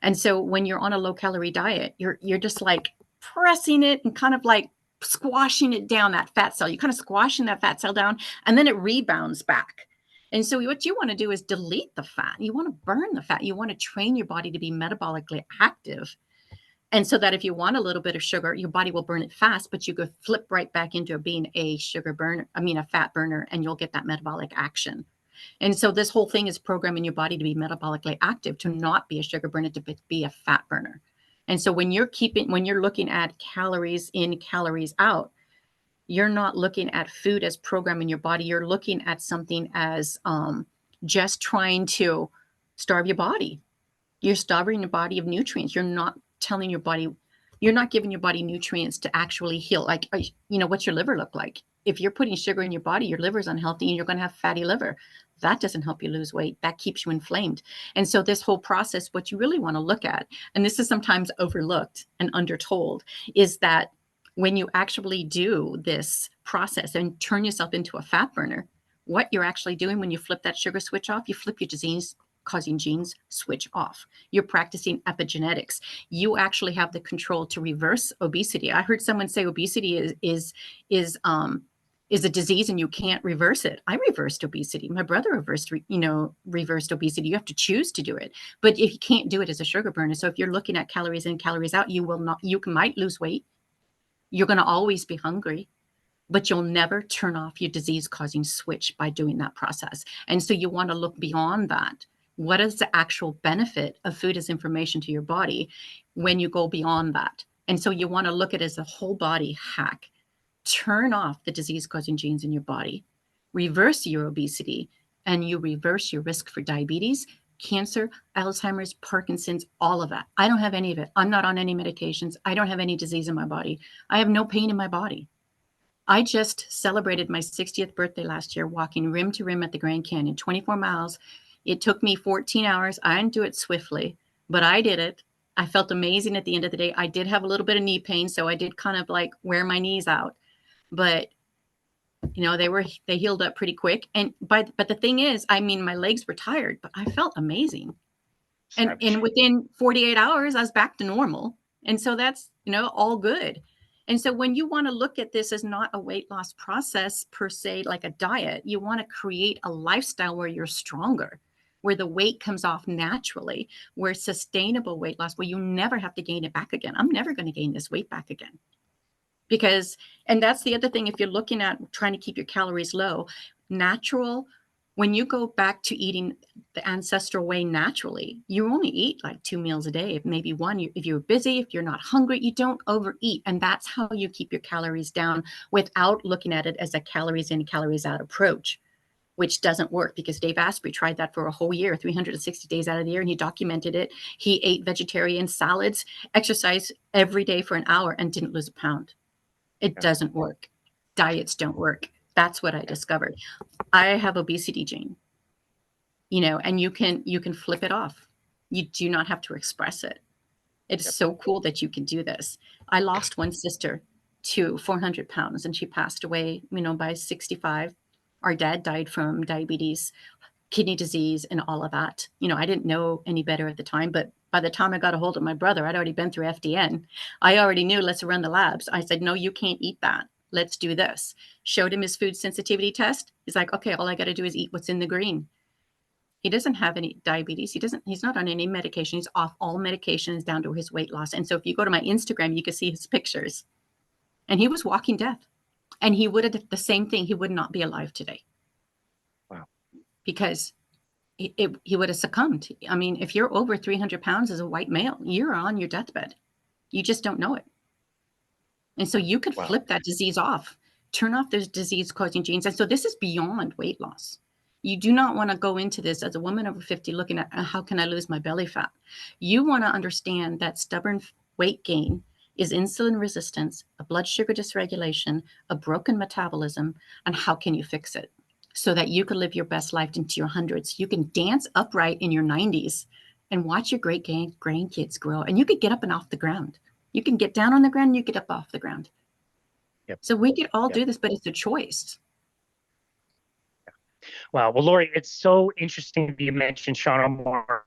And so when you're on a low calorie diet, you're just like pressing it and kind of like squashing it down, that fat cell. You're kind of squashing that fat cell down, and then it rebounds back. And so what you want to do is delete the fat. You want to burn the fat. You want to train your body to be metabolically active. And so that if you want a little bit of sugar, your body will burn it fast, but you could flip right back into being a fat burner, and you'll get that metabolic action. And so this whole thing is programming your body to be metabolically active, to not be a sugar burner, to be a fat burner. And so when you're looking at calories in, calories out, you're not looking at food as programming your body. You're looking at something as just trying to starve your body. You're starving your body of nutrients. You're not giving your body nutrients to actually heal. Like, what's your liver look like? If you're putting sugar in your body, your liver's unhealthy and you're going to have fatty liver. That doesn't help you lose weight. That keeps you inflamed. And so this whole process, what you really want to look at, and this is sometimes overlooked and undertold, is that when you actually do this process and turn yourself into a fat burner, what you're actually doing when you flip that sugar switch off, you flip your disease-causing genes switch off. You're practicing epigenetics. You actually have the control to reverse obesity. I heard someone say obesity is a disease and you can't reverse it. I reversed obesity. My brother reversed obesity. You have to choose to do it. But if you can't do it as a sugar burner, so if you're looking at calories in, calories out, you might lose weight. You're going to always be hungry, but you'll never turn off your disease-causing switch by doing that process. And so you want to look beyond that. What is the actual benefit of food as information to your body when you go beyond that? And so you want to look at it as a whole body hack. Turn off the disease-causing genes in your body, reverse your obesity, and you reverse your risk for diabetes, cancer, Alzheimer's, Parkinson's, all of that. I don't have any of it. I'm not on any medications. I don't have any disease in my body. I have no pain in my body. I just celebrated my 60th birthday last year, walking rim to rim at the Grand Canyon, 24 miles. It took me 14 hours. I didn't do it swiftly, but I did it. I felt amazing at the end of the day. I did have a little bit of knee pain, so I did kind of like wear my knees out. But they healed up pretty quick. But the thing is, my legs were tired, but I felt amazing. And within 48 hours, I was back to normal. And so that's, all good. And so when you want to look at this as not a weight loss process per se, like a diet, you want to create a lifestyle where you're stronger, where the weight comes off naturally, where sustainable weight loss, where you never have to gain it back again. I'm never going to gain this weight back again. And that's the other thing, if you're looking at trying to keep your calories low, when you go back to eating the ancestral way naturally, you only eat like 2 meals a day, maybe one. If you're busy, if you're not hungry, you don't overeat. And that's how you keep your calories down without looking at it as a calories in, calories out approach, which doesn't work, because Dave Asprey tried that for a whole year, 360 days out of the year, and he documented it. He ate vegetarian salads, exercised every day for an hour, and didn't lose a pound. It doesn't work. Diets don't work. That's what I discovered. I have obesity gene, and you can flip it off. You do not have to express it. It's so cool that you can do this. I lost one sister to 400 pounds, and she passed away, by 65. Our dad died from diabetes, kidney disease, and all of that. I didn't know any better at the time, but by the time I got a hold of my brother, I'd already been through FDN. I already knew, let's run the labs. I said, no, you can't eat that. Let's do this. Showed him his food sensitivity test. He's like, okay, all I got to do is eat what's in the green. He doesn't have any diabetes. He's not on any medication. He's off all medications down to his weight loss. And so if you go to my Instagram, you can see his pictures. And he was walking death. And he would have done the same thing. He would not be alive today. Wow. Because he would have succumbed. I mean, if you're over 300 pounds as a white male, you're on your deathbed. You just don't know it. And so you could flip that disease off, turn off those disease-causing genes. And so this is beyond weight loss. You do not want to go into this as a woman over 50 looking at how can I lose my belly fat. You want to understand that stubborn weight gain is insulin resistance, a blood sugar dysregulation, a broken metabolism, and how can you fix it so that you can live your best life into your hundreds. You can dance upright in your 90s and watch your great grandkids grow. And you could get up and off the ground. You can get down on the ground, you get up off the ground. Yep. So we could all do this, but it's a choice. Wow. Well, Lori, it's so interesting that you mentioned Sean O'Mara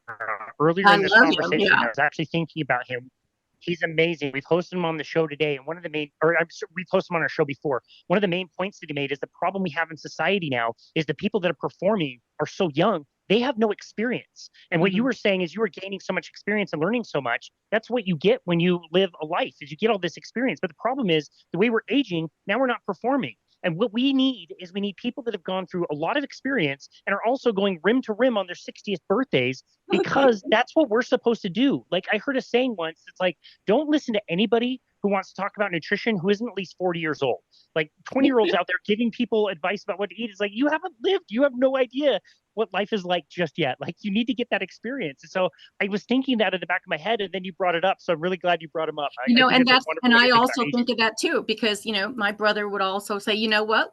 earlier in this conversation. Yeah. I was actually thinking about him. He's amazing. We've hosted him on the show today, and we've hosted him on our show before. One of the main points that he made is the problem we have in society now is the people that are performing are so young. They have no experience. And what you were saying is you were gaining so much experience and learning so much. That's what you get when you live a life, is you get all this experience. But the problem is the way we're aging, now we're not performing. And what we need is people that have gone through a lot of experience and are also going rim to rim on their 60th birthdays, because that's what we're supposed to do. Like I heard a saying once, it's like, don't listen to anybody who wants to talk about nutrition who isn't at least 40 years old. Like 20-year-olds out there giving people advice about what to eat is like, you haven't lived. You have no idea what life is like just yet. Like you need to get that experience. And so I was thinking that in the back of my head, and then you brought it up. So I'm really glad you brought him up. And I also think of that too, because, my brother would also say, you know what,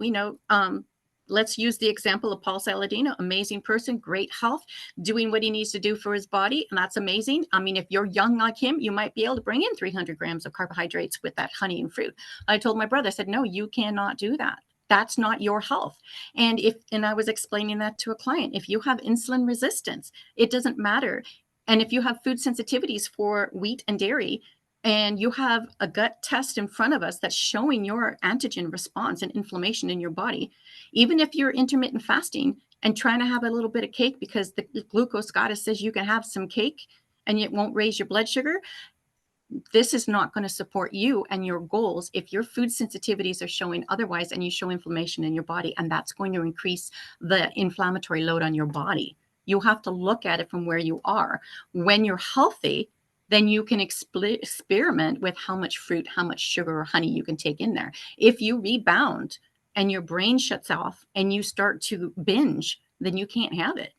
let's use the example of Paul Saladino, amazing person, great health, doing what he needs to do for his body. And that's amazing. I mean, if you're young like him, you might be able to bring in 300 grams of carbohydrates with that honey and fruit. I told my brother, I said, no, you cannot do that. That's not your health. And I was explaining that to a client. If you have insulin resistance, it doesn't matter. And if you have food sensitivities for wheat and dairy, and you have a gut test in front of us that's showing your antigen response and inflammation in your body, even if you're intermittent fasting and trying to have a little bit of cake because the glucose goddess says you can have some cake and it won't raise your blood sugar, this is not going to support you and your goals if your food sensitivities are showing otherwise and you show inflammation in your body, and that's going to increase the inflammatory load on your body. You have to look at it from where you are. When you're healthy, then you can experiment with how much fruit, how much sugar or honey you can take in there. If you rebound and your brain shuts off and you start to binge, then you can't have it.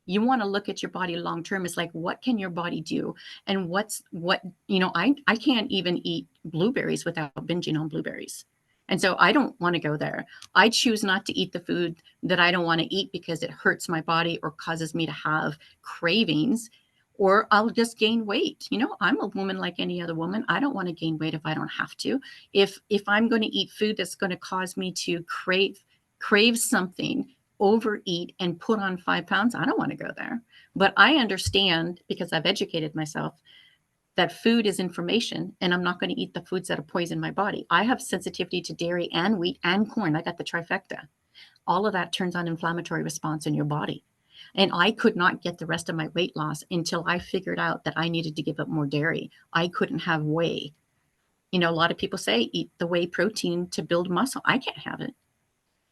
You want to look at your body long term. It's like, what can your body do? And I can't even eat blueberries without binging on blueberries. And so I don't want to go there. I choose not to eat the food that I don't want to eat because it hurts my body or causes me to have cravings, or I'll just gain weight. I'm a woman like any other woman. I don't want to gain weight if I don't have to. If I'm going to eat food that's going to cause me to crave something, overeat, and put on 5 pounds, I don't want to go there. But I understand, because I've educated myself, that food is information, and I'm not going to eat the foods that poison my body. I have sensitivity to dairy and wheat and corn. I got the trifecta. All of that turns on inflammatory response in your body. And I could not get the rest of my weight loss until I figured out that I needed to give up more dairy. I couldn't have whey. A lot of people say eat the whey protein to build muscle. I can't have it.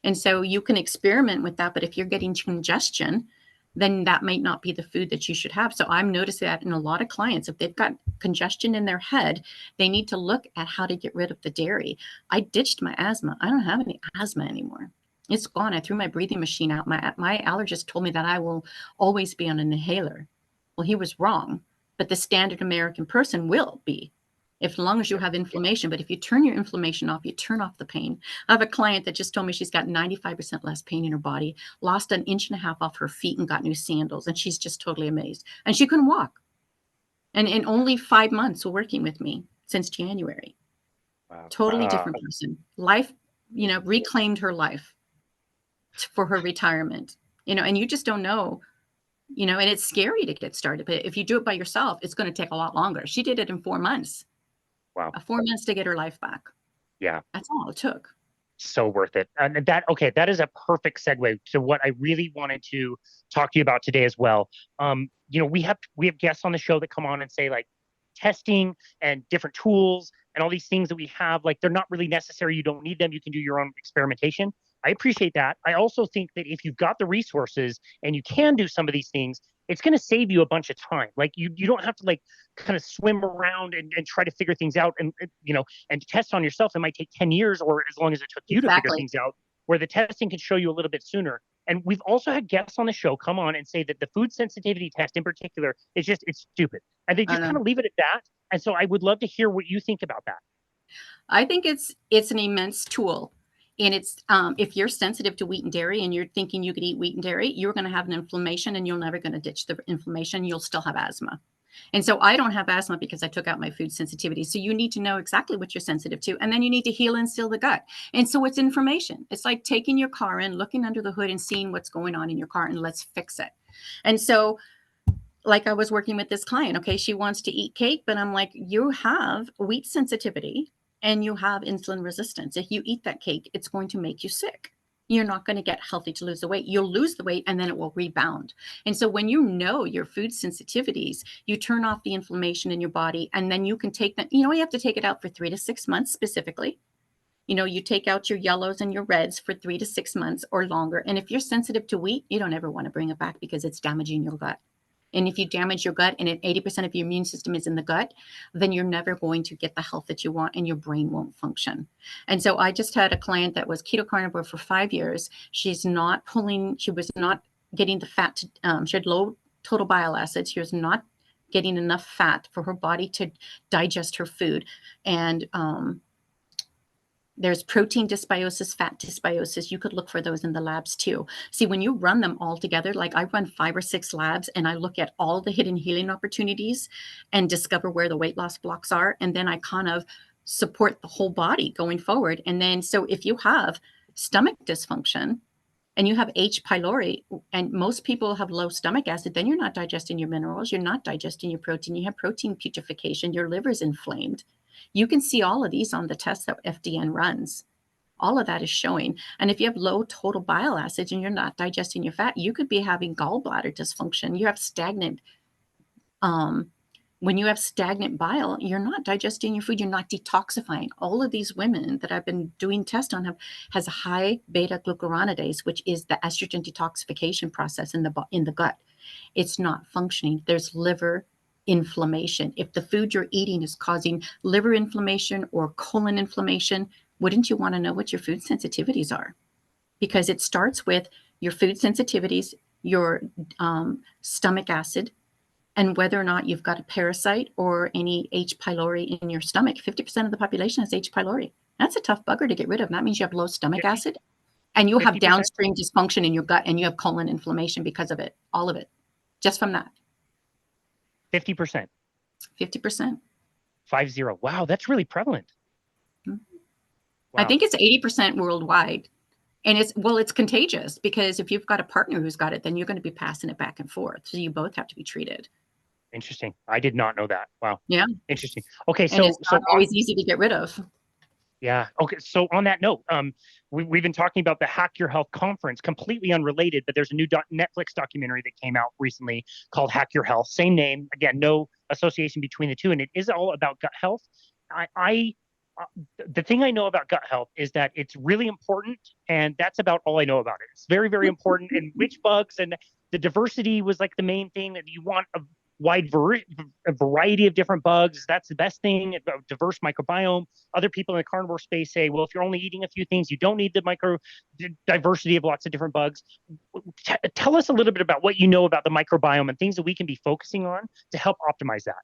And so you can experiment with that. But if you're getting congestion, then that might not be the food that you should have. So I'm noticing that in a lot of clients, if they've got congestion in their head, they need to look at how to get rid of the dairy. I ditched my asthma. I don't have any asthma anymore. It's gone. I threw my breathing machine out. My allergist told me that I will always be on an inhaler. Well, he was wrong, but the standard American person will be. As long as you have inflammation. But if you turn your inflammation off, you turn off the pain. I have a client that just told me she's got 95% less pain in her body, lost 1.5 inches off her feet and got new sandals. And she's just totally amazed. And she couldn't walk. And in only 5 months of working with me since January. Wow. Totally different person. Life, reclaimed her life for her retirement, and you just don't know, and it's scary to get started. But if you do it by yourself, it's going to take a lot longer. She did it in 4 months. Wow. 4 months to get her life back. Yeah. That's all it took. So worth it. And that is a perfect segue to what I really wanted to talk to you about today as well. We have guests on the show that come on and say, like, testing and different tools and all these things that we have, like, they're not really necessary. You don't need them. You can do your own experimentation. I appreciate that. I also think that if you've got the resources and you can do some of these things, it's going to save you a bunch of time. Like, you don't have to, like, kind of swim around and try to figure things out and test on yourself. It might take 10 years or as long as it took you to figure things out, where the testing can show you a little bit sooner. And we've also had guests on the show come on and say that the food sensitivity test in particular is it's stupid. And they just kind of leave it at that. And so I would love to hear what you think about that. I think it's an immense tool. And it's if you're sensitive to wheat and dairy and you're thinking you could eat wheat and dairy, you're going to have an inflammation and you're never going to ditch the inflammation. You'll still have asthma. And so I don't have asthma because I took out my food sensitivity. So you need to know exactly what you're sensitive to. And then you need to heal and seal the gut. And so it's information. It's like taking your car in, looking under the hood and seeing what's going on in your car and let's fix it. And so, like, I was working with this client. Okay, she wants to eat cake, but I'm like, you have wheat sensitivity and you have insulin resistance. If you eat that cake, it's going to make you sick. You're not going to get healthy to lose the weight. You'll lose the weight and then it will rebound. And so when you know your food sensitivities, you turn off the inflammation in your body and then you can take that, you have to take it out for 3 to 6 months specifically. You take out your yellows and your reds for 3 to 6 months or longer. And if you're sensitive to wheat, you don't ever want to bring it back because it's damaging your gut. And if you damage your gut and 80% of your immune system is in the gut, then you're never going to get the health that you want and your brain won't function. And so I just had a client that was keto carnivore for 5 years. She was not getting the fat. She had low total bile acids. She was not getting enough fat for her body to digest her food. And there's protein dysbiosis, fat dysbiosis. You could look for those in the labs too. See, when you run them all together, like I run 5 or 6 labs and I look at all the hidden healing opportunities and discover where the weight loss blocks are. And then I kind of support the whole body going forward. And then, so if you have stomach dysfunction and you have H. pylori, and most people have low stomach acid, then you're not digesting your minerals. You're not digesting your protein. You have protein putrefaction. Your liver's inflamed. You can see all of these on the test that FDN runs. All of that is showing. And if you have low total bile acids and you're not digesting your fat, you could be having gallbladder dysfunction. You have stagnant, when you have stagnant bile, you're not digesting your food. You're not detoxifying. All of these women that I've been doing tests on has a high beta glucuronidase, which is the estrogen detoxification process in the gut. It's not functioning. There's liver inflammation. If the food you're eating is causing liver inflammation or colon inflammation, wouldn't you want to know what your food sensitivities are? Because it starts with your food sensitivities, your stomach acid, and whether or not you've got a parasite or any H. pylori in your stomach. 50% of the population has H. pylori. That's a tough bugger to get rid of. That means you have low stomach acid and you have 50%? Downstream dysfunction in your gut and you have colon inflammation because of it. All of it. Just from that. 50%. 50%. 50. Wow, that's really prevalent. Mm-hmm. Wow. I think it's 80% worldwide. And it's contagious because if you've got a partner who's got it, then you're going to be passing it back and forth. So you both have to be treated. Interesting. I did not know that. Wow. Yeah. Interesting. Okay. And it's not always easy to get rid of. Yeah. Okay. So on that note, we've been talking about the Hack Your Health conference, completely unrelated, but there's a new Netflix documentary that came out recently called Hack Your Health. Same name. Again, no association between the two. And it is all about gut health. The thing I know about gut health is that it's really important. And that's about all I know about it. It's very, very important. And which bugs and the diversity was like the main thing, that you want a wide variety of different bugs. That's the best thing. A diverse microbiome. Other people in the carnivore space say, well, if you're only eating a few things, you don't need the diversity of lots of different bugs. Tell us a little bit about what you know about the microbiome and things that we can be focusing on to help optimize that.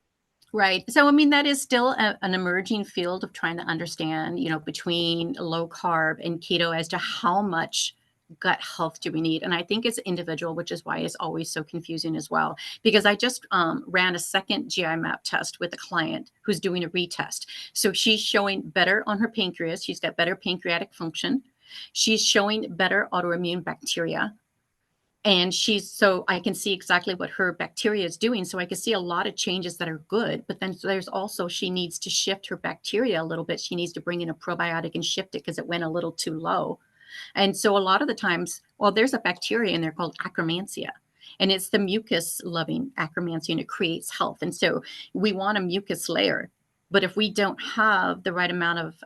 Right. So, I mean, that is still an emerging field of trying to understand, between low carb and keto as to how much gut health do we need. And I think it's individual, which is why it's always so confusing as well. Because I just ran a second GI map test with a client who's doing a retest. So she's showing better on her pancreas. She's got better pancreatic function. She's showing better autoimmune bacteria. And so I can see exactly what her bacteria is doing. So I can see a lot of changes that are good, but then there's also, she needs to shift her bacteria a little bit. She needs to bring in a probiotic and shift it because it went a little too low. And so a lot of the times, well, there's a bacteria in there called Akkermansia, and it's the mucus loving Akkermansia, and it creates health. And so we want a mucus layer, but if we don't have the right amount of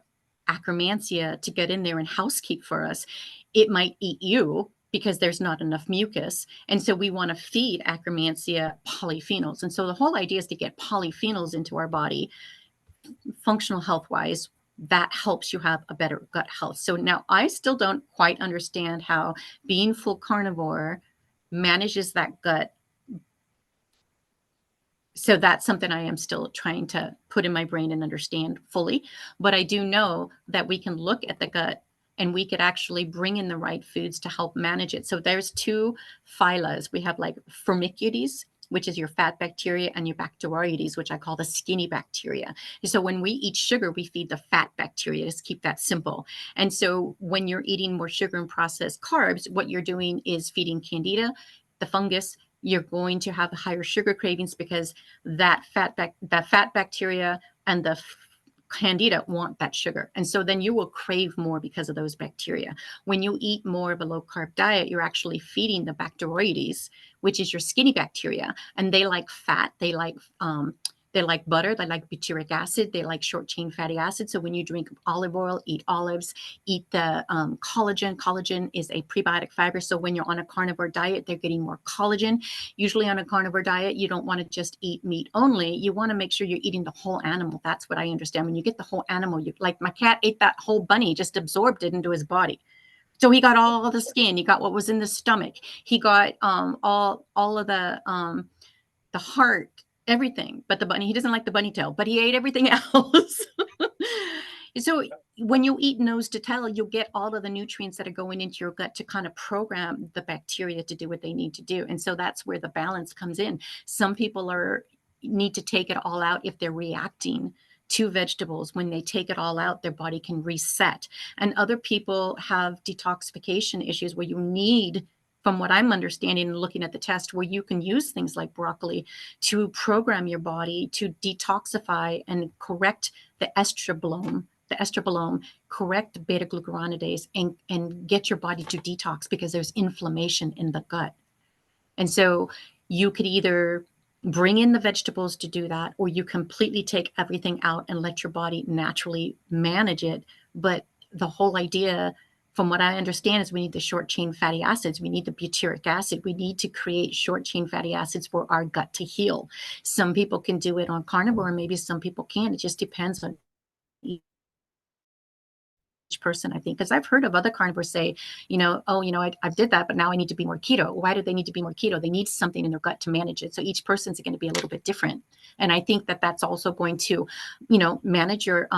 Akkermansia to get in there and housekeep for us, it might eat you because there's not enough mucus. And so we want to feed Akkermansia polyphenols. And so the whole idea is to get polyphenols into our body, functional health wise. That helps you have a better gut health. So now I still don't quite understand how being full carnivore manages that gut. So that's something I am still trying to put in my brain and understand fully. But I do know that we can look at the gut and we could actually bring in the right foods to help manage it. So there's two phylas. We have like Firmicutes, which is your fat bacteria, and your Bacteroides, which I call the skinny bacteria. So when we eat sugar, we feed the fat bacteria. Just keep that simple. And so when you're eating more sugar and processed carbs, what you're doing is feeding Candida, the fungus. You're going to have higher sugar cravings because that fat bacteria and the Candida want that sugar. And so then you will crave more because of those bacteria. When you eat more of a low carb diet, you're actually feeding the Bacteroides, which is your skinny bacteria. And they like fat. They like butter. They like butyric acid. They like short chain fatty acids. So when you drink olive oil, eat olives, eat the collagen. Collagen is a prebiotic fiber. So when you're on a carnivore diet, they're getting more collagen. Usually on a carnivore diet, you don't want to just eat meat only. You want to make sure you're eating the whole animal. That's what I understand. When you get the whole animal, like my cat ate that whole bunny, just absorbed it into his body. So he got all of the skin. He got what was in the stomach. He got all of the heart, everything, but the bunny. He doesn't like the bunny tail, but he ate everything else. So when you eat nose to tail, you'll get all of the nutrients that are going into your gut to kind of program the bacteria to do what they need to do. And so that's where the balance comes in. Some people need to take it all out if they're reacting to vegetables. When they take it all out, their body can reset. And other people have detoxification issues where you need, from what I'm understanding and looking at the test, where you can use things like broccoli to program your body to detoxify and correct the estrobolome, correct beta glucuronidase, and get your body to detox because there's inflammation in the gut. And so you could either bring in the vegetables to do that, or you completely take everything out and let your body naturally manage it. But the whole idea, from what I understand, is we need the short chain fatty acids. We need the butyric acid. We need to create short chain fatty acids for our gut to heal. Some people can do it on carnivore, and maybe some people can't. It just depends on each person, I think, because I've heard of other carnivores say, I did that, but now I need to be more keto. Why do they need to be more keto? They need something in their gut to manage it. So each person's going to be a little bit different. And I think that that's also going to, manage your,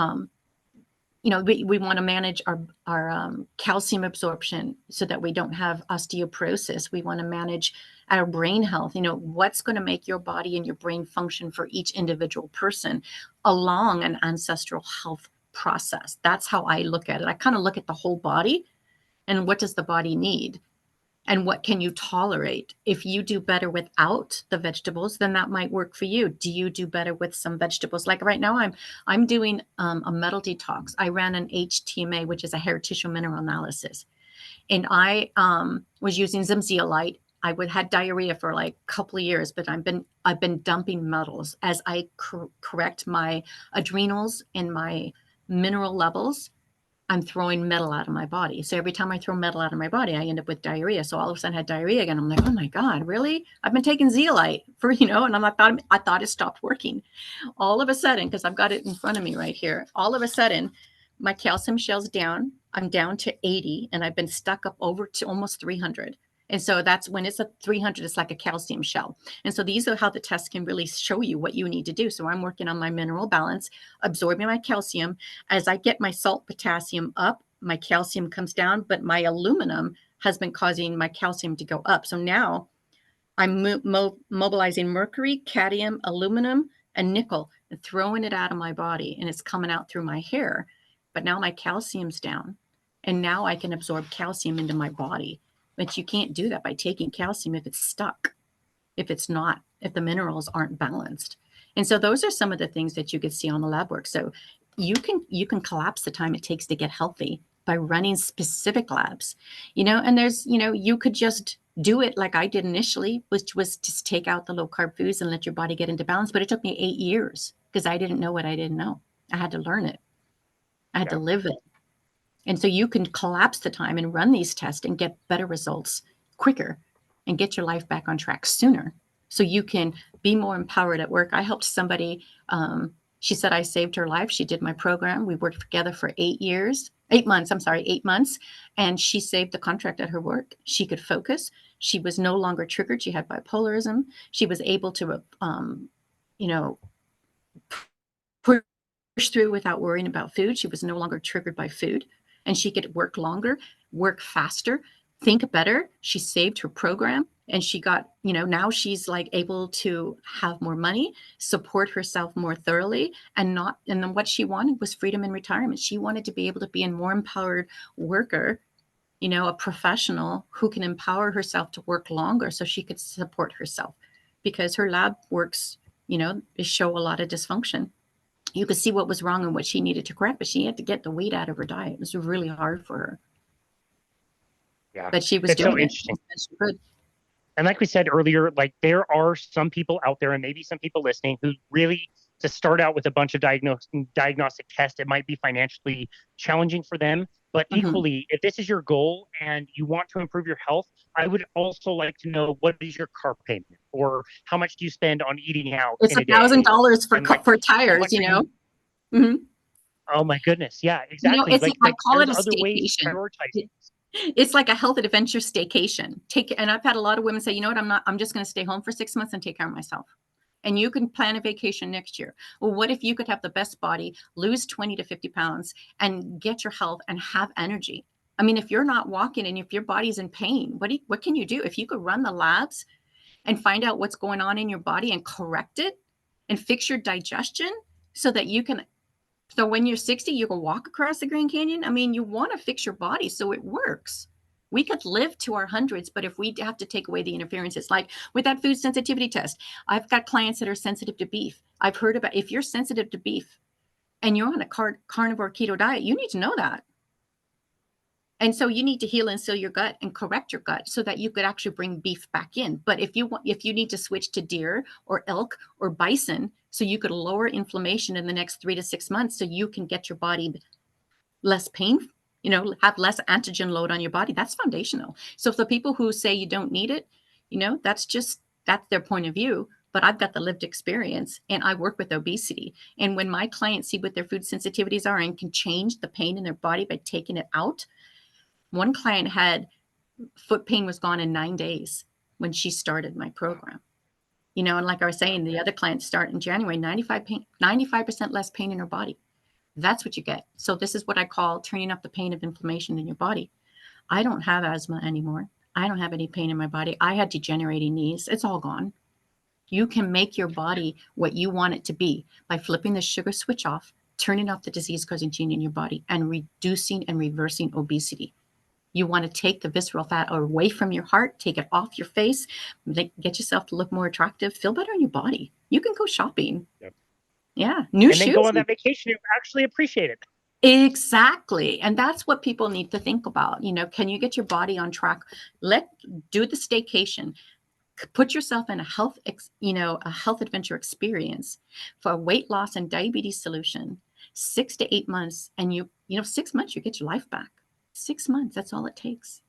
we want to manage our calcium absorption so that we don't have osteoporosis. We want to manage our brain health. What's going to make your body and your brain function for each individual person along an ancestral health process. That's how I look at it. I kind of look at the whole body and what does the body need and what can you tolerate. If you do better without the vegetables, then that might work for you. Do you do better with some vegetables? Like right now, I'm doing a metal detox. I ran an HTMA, which is a hair tissue mineral analysis, and I was using some zeolite. I had diarrhea for like a couple of years, but I've been dumping metals as I correct my adrenals and my mineral levels. I'm throwing metal out of my body. So every time I throw metal out of my body, I end up with diarrhea. So all of a sudden I had diarrhea again. I'm like, oh my God, really? I've been taking zeolite and I thought it stopped working. All of a sudden, because I've got it in front of me right here, all of a sudden my calcium shell's down. I'm down to 80 and I've been stuck up over to almost 300. And so that's when it's a 300, it's like a calcium shell. And so these are how the tests can really show you what you need to do. So I'm working on my mineral balance, absorbing my calcium. As I get my salt potassium up, my calcium comes down, but my aluminum has been causing my calcium to go up. So now I'm mobilizing mercury, cadmium, aluminum, and nickel and throwing it out of my body, and it's coming out through my hair. But now my calcium's down, and now I can absorb calcium into my body. But you can't do that by taking calcium if it's stuck, if the minerals aren't balanced. And so those are some of the things that you could see on the lab work. So you can collapse the time it takes to get healthy by running specific labs, and there's, you could just do it like I did initially, which was just take out the low carb foods and let your body get into balance. But it took me 8 years because I didn't know what I didn't know. I had to learn it. I had to live it. And so you can collapse the time and run these tests and get better results quicker and get your life back on track sooner. So you can be more empowered at work. I helped somebody. She said I saved her life. She did my program. We worked together for 8 months. And she saved the contract at her work. She could focus. She was no longer triggered. She had bipolarism. She was able to, push through without worrying about food. She was no longer triggered by food, and she could work longer, work faster, think better. She saved her program, and she got, now she's like able to have more money, support herself more thoroughly, and then what she wanted was freedom in retirement. She wanted to be able to be a more empowered worker, a professional who can empower herself to work longer so she could support herself, because her lab works, show a lot of dysfunction. You could see what was wrong and what she needed to correct, but she had to get the weight out of her diet. It was really hard for her. Yeah, but she was it's doing so interesting. She could. And like we said earlier, like there are some people out there and maybe some people listening who really, to start out with a bunch of diagnostic tests, it might be financially challenging for them. But equally, if this is your goal and you want to improve your health, I would also like to know, what is your carb payment, or how much do you spend on eating out It's in a day? $1,000 for tires, Mm-hmm. Oh my goodness. Yeah, exactly. I call it a other ways to staycation. prioritize. It's like a health adventure staycation. And I've had a lot of women say, I'm just going to stay home for 6 months and take care of myself. And you can plan a vacation next year. Well, what if you could have the best body, lose 20 to 50 pounds, and get your health and have energy? I mean, if you're not walking and if your body's in pain, what can you do? If you could run the labs and find out what's going on in your body and correct it and fix your digestion so that so when you're 60, you can walk across the Grand Canyon. I mean, you want to fix your body so it works. We could live to our hundreds, but if we have to take away the interferences, like with that food sensitivity test, I've got clients that are sensitive to beef. I've heard about, if you're sensitive to beef and you're on a carnivore keto diet, you need to know that. And so you need to heal and seal your gut and correct your gut so that you could actually bring beef back in. But if you need to switch to deer or elk or bison, so you could lower inflammation in the next 3 to 6 months, so you can get your body less pain, have less antigen load on your body, that's foundational. So for people who say you don't need it, that's their point of view. But I've got the lived experience, and I work with obesity. And when my clients see what their food sensitivities are and can change the pain in their body by taking it out. One client had foot pain was gone in 9 days when she started my program. And like I was saying, the other clients start in January, 95% less pain in her body. That's what you get. So this is what I call turning up the pain of inflammation in your body. I don't have asthma anymore. I don't have any pain in my body. I had degenerating knees. It's all gone. You can make your body what you want it to be by flipping the sugar switch off, turning off the disease-causing gene in your body, and reducing and reversing obesity. You want to take the visceral fat away from your heart, take it off your face, get yourself to look more attractive, feel better in your body. You can go shopping. Yep. Yeah. New shoes. And then go on that vacation, you actually appreciate it. Exactly. And that's what people need to think about. Can you get your body on track? Do the staycation. Put yourself in a health adventure experience for weight loss and diabetes solution. 6 to 8 months. And 6 months, you get your life back. 6 months. That's all it takes.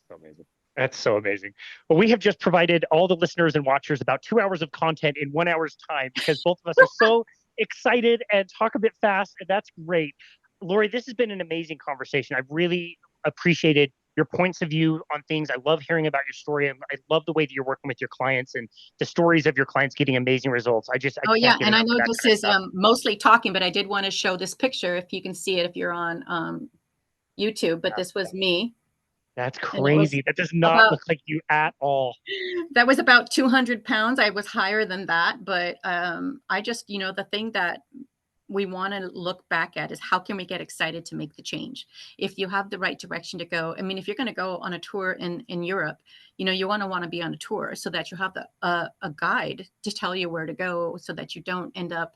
So amazing. That's so amazing. Well, we have just provided all the listeners and watchers about 2 hours of content in 1 hour's time, because both of us are so excited and talk a bit fast. And that's great. Lori, this has been an amazing conversation. I've really appreciated your points of view on things. I love hearing about your story. I love the way that you're working with your clients and the stories of your clients getting amazing results. I Oh yeah, can't get and I enough of know that this kind of is stuff. mostly talking, but I did want to show this picture if you can see it if you're on YouTube. But Yeah, this was me, that's and it was crazy. That does not about look like you at all. that was about 200 pounds. I was higher than that, but I just, the thing that we want to look back at is how can we get excited to make the change? If you have the right direction to go, I mean, if you're going to go on a tour in Europe, you want to be on a tour so that you have a guide to tell you where to go so that you don't end up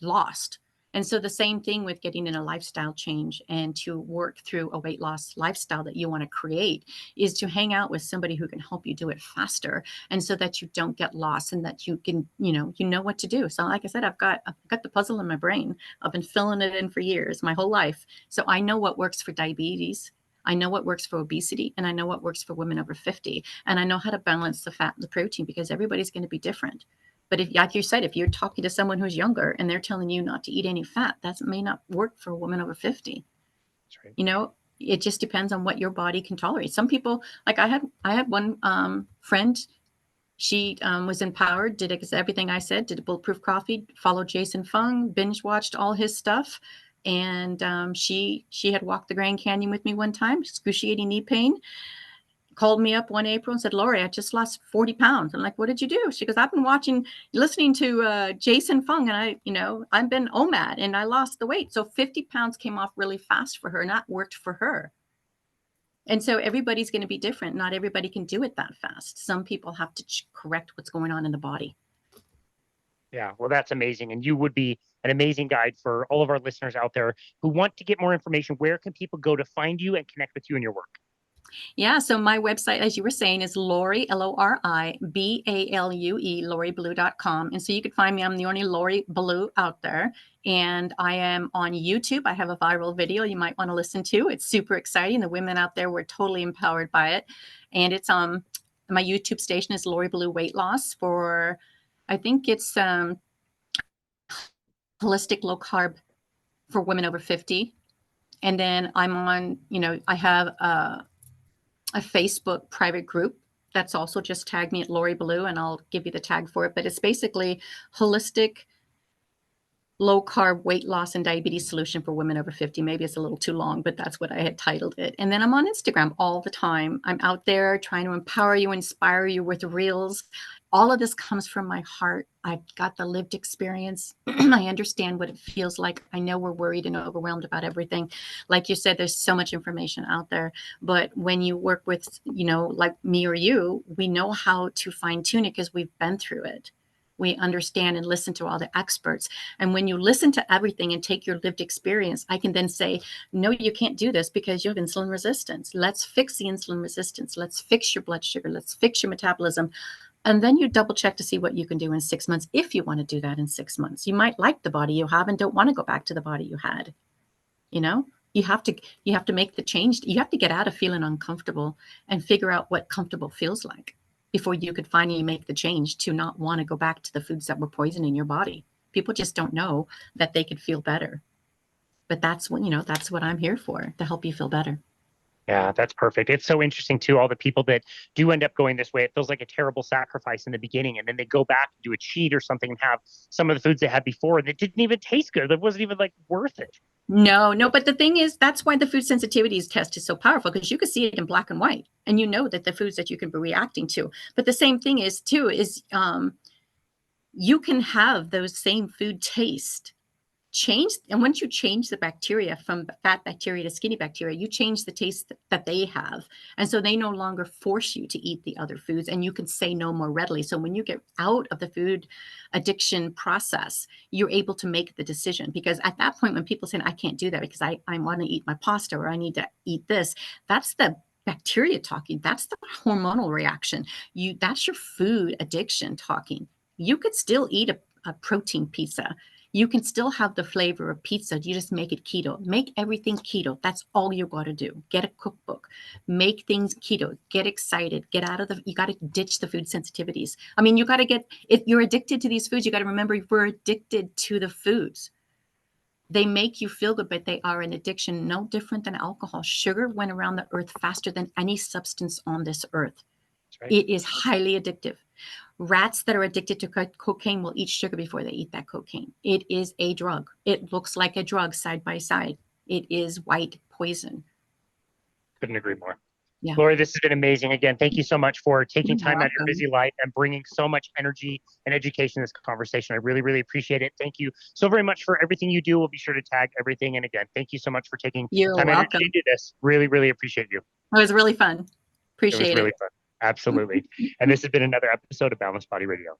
lost. And so the same thing with getting in a lifestyle change and to work through a weight loss lifestyle that you want to create is to hang out with somebody who can help you do it faster. And so that you don't get lost and that you can, you know what to do. So like I said, I've got the puzzle in my brain. I've been filling it in for years, my whole life. So I know what works for diabetes. I know what works for obesity, and I know what works for women over 50. And I know how to balance the fat and the protein because everybody's going to be different. But if, like you said, if you're talking to someone who's younger and they're telling you not to eat any fat, that may not work for a woman over 50. That's right. It just depends on what your body can tolerate. Some people, like I had one friend, she was empowered, did everything I said, did a bulletproof coffee, followed Jason Fung, binge watched all his stuff. And she had walked the Grand Canyon with me one time, excruciating knee pain. Called me up one April and said, Lori, I just lost 40 pounds. I'm like, what did you do? She goes, I've been listening to Jason Fung, and I've been OMAD and I lost the weight. So 50 pounds came off really fast for her, and that worked for her. And so everybody's going to be different. Not everybody can do it that fast. Some people have to correct what's going on in the body. Yeah, well, that's amazing. And you would be an amazing guide for all of our listeners out there who want to get more information. Where can people go to find you and connect with you and your work? Yeah. So my website, as you were saying, is Lori, Loribalue, LoriBalue.com. And so you could find me. I'm the only Lori Balue out there. And I am on YouTube. I have a viral video you might want to listen to. It's super exciting. The women out there were totally empowered by it. And it's my YouTube station is Lori Balue Weight Loss for, I think it's holistic low carb for women over 50. And then I'm on, I have a Facebook private group that's also just tag me at Lori Balue, and I'll give you the tag for it. But it's basically holistic, low carb weight loss and diabetes solution for women over 50. Maybe it's a little too long, but that's what I had titled it. And then I'm on Instagram all the time. I'm out there trying to empower you, inspire you with reels. All of this comes from my heart. I've got the lived experience. I understand what it feels like. I know we're worried and overwhelmed about everything. Like you said, there's so much information out there. But when you work with, like me or you, we know how to fine tune it because we've been through it. We understand and listen to all the experts. And when you listen to everything and take your lived experience, I can then say, no, you can't do this because you have insulin resistance. Let's fix the insulin resistance. Let's fix your blood sugar. Let's fix your metabolism. And then you double check to see what you can do in 6 months. If you want to do that in 6 months, you might like the body you have and don't want to go back to the body you had. You have to make the change. You have to get out of feeling uncomfortable and figure out what comfortable feels like before you could finally make the change to not want to go back to the foods that were poisoning your body. People just don't know that they could feel better. But that's what I'm here for, to help you feel better. Yeah, that's perfect. It's so interesting too, all the people that do end up going this way. It feels like a terrible sacrifice in the beginning, and then they go back and do a cheat or something and have some of the foods they had before, and it didn't even taste good. It wasn't even like worth it. No, but the thing is, that's why the food sensitivities test is so powerful, because you can see it in black and white, and you know that the foods that you can be reacting to. But the same thing is you can have those same food taste change. And once you change the bacteria from fat bacteria to skinny bacteria, you change the taste that they have. And so they no longer force you to eat the other foods, and you can say no more readily. So when you get out of the food addiction process, you're able to make the decision. Because at that point, when people say, I can't do that because I want to eat my pasta, or I need to eat this, that's the bacteria talking. That's the hormonal reaction. That's your food addiction talking. You could still eat a protein pizza. You can still have the flavor of pizza. You just make it keto. Make everything keto. That's all you got to do. Get a cookbook. Make things keto. Get excited. Get out of you got to ditch the food sensitivities. I mean, you got to if you're addicted to these foods, you got to remember we're addicted to the foods. They make you feel good, but they are an addiction, no different than alcohol. Sugar went around the earth faster than any substance on this earth. Right. It is highly addictive. Rats that are addicted to cocaine will eat sugar before they eat that cocaine. It is a drug. It looks like a drug side by side. It is white poison. Couldn't agree more. Yeah. Lori, this has been amazing. Again, thank you so much for taking You're time out of your welcome. busy life and bringing so much energy and education to this conversation. I really, really appreciate it. Thank you so very much for everything you do. We'll be sure to tag everything. And again, thank you so much for taking You're time and welcome. energy to do this. Really, really appreciate you. It was really fun. It was Appreciate really it. fun. Absolutely. And this has been another episode of Boundless Body Radio.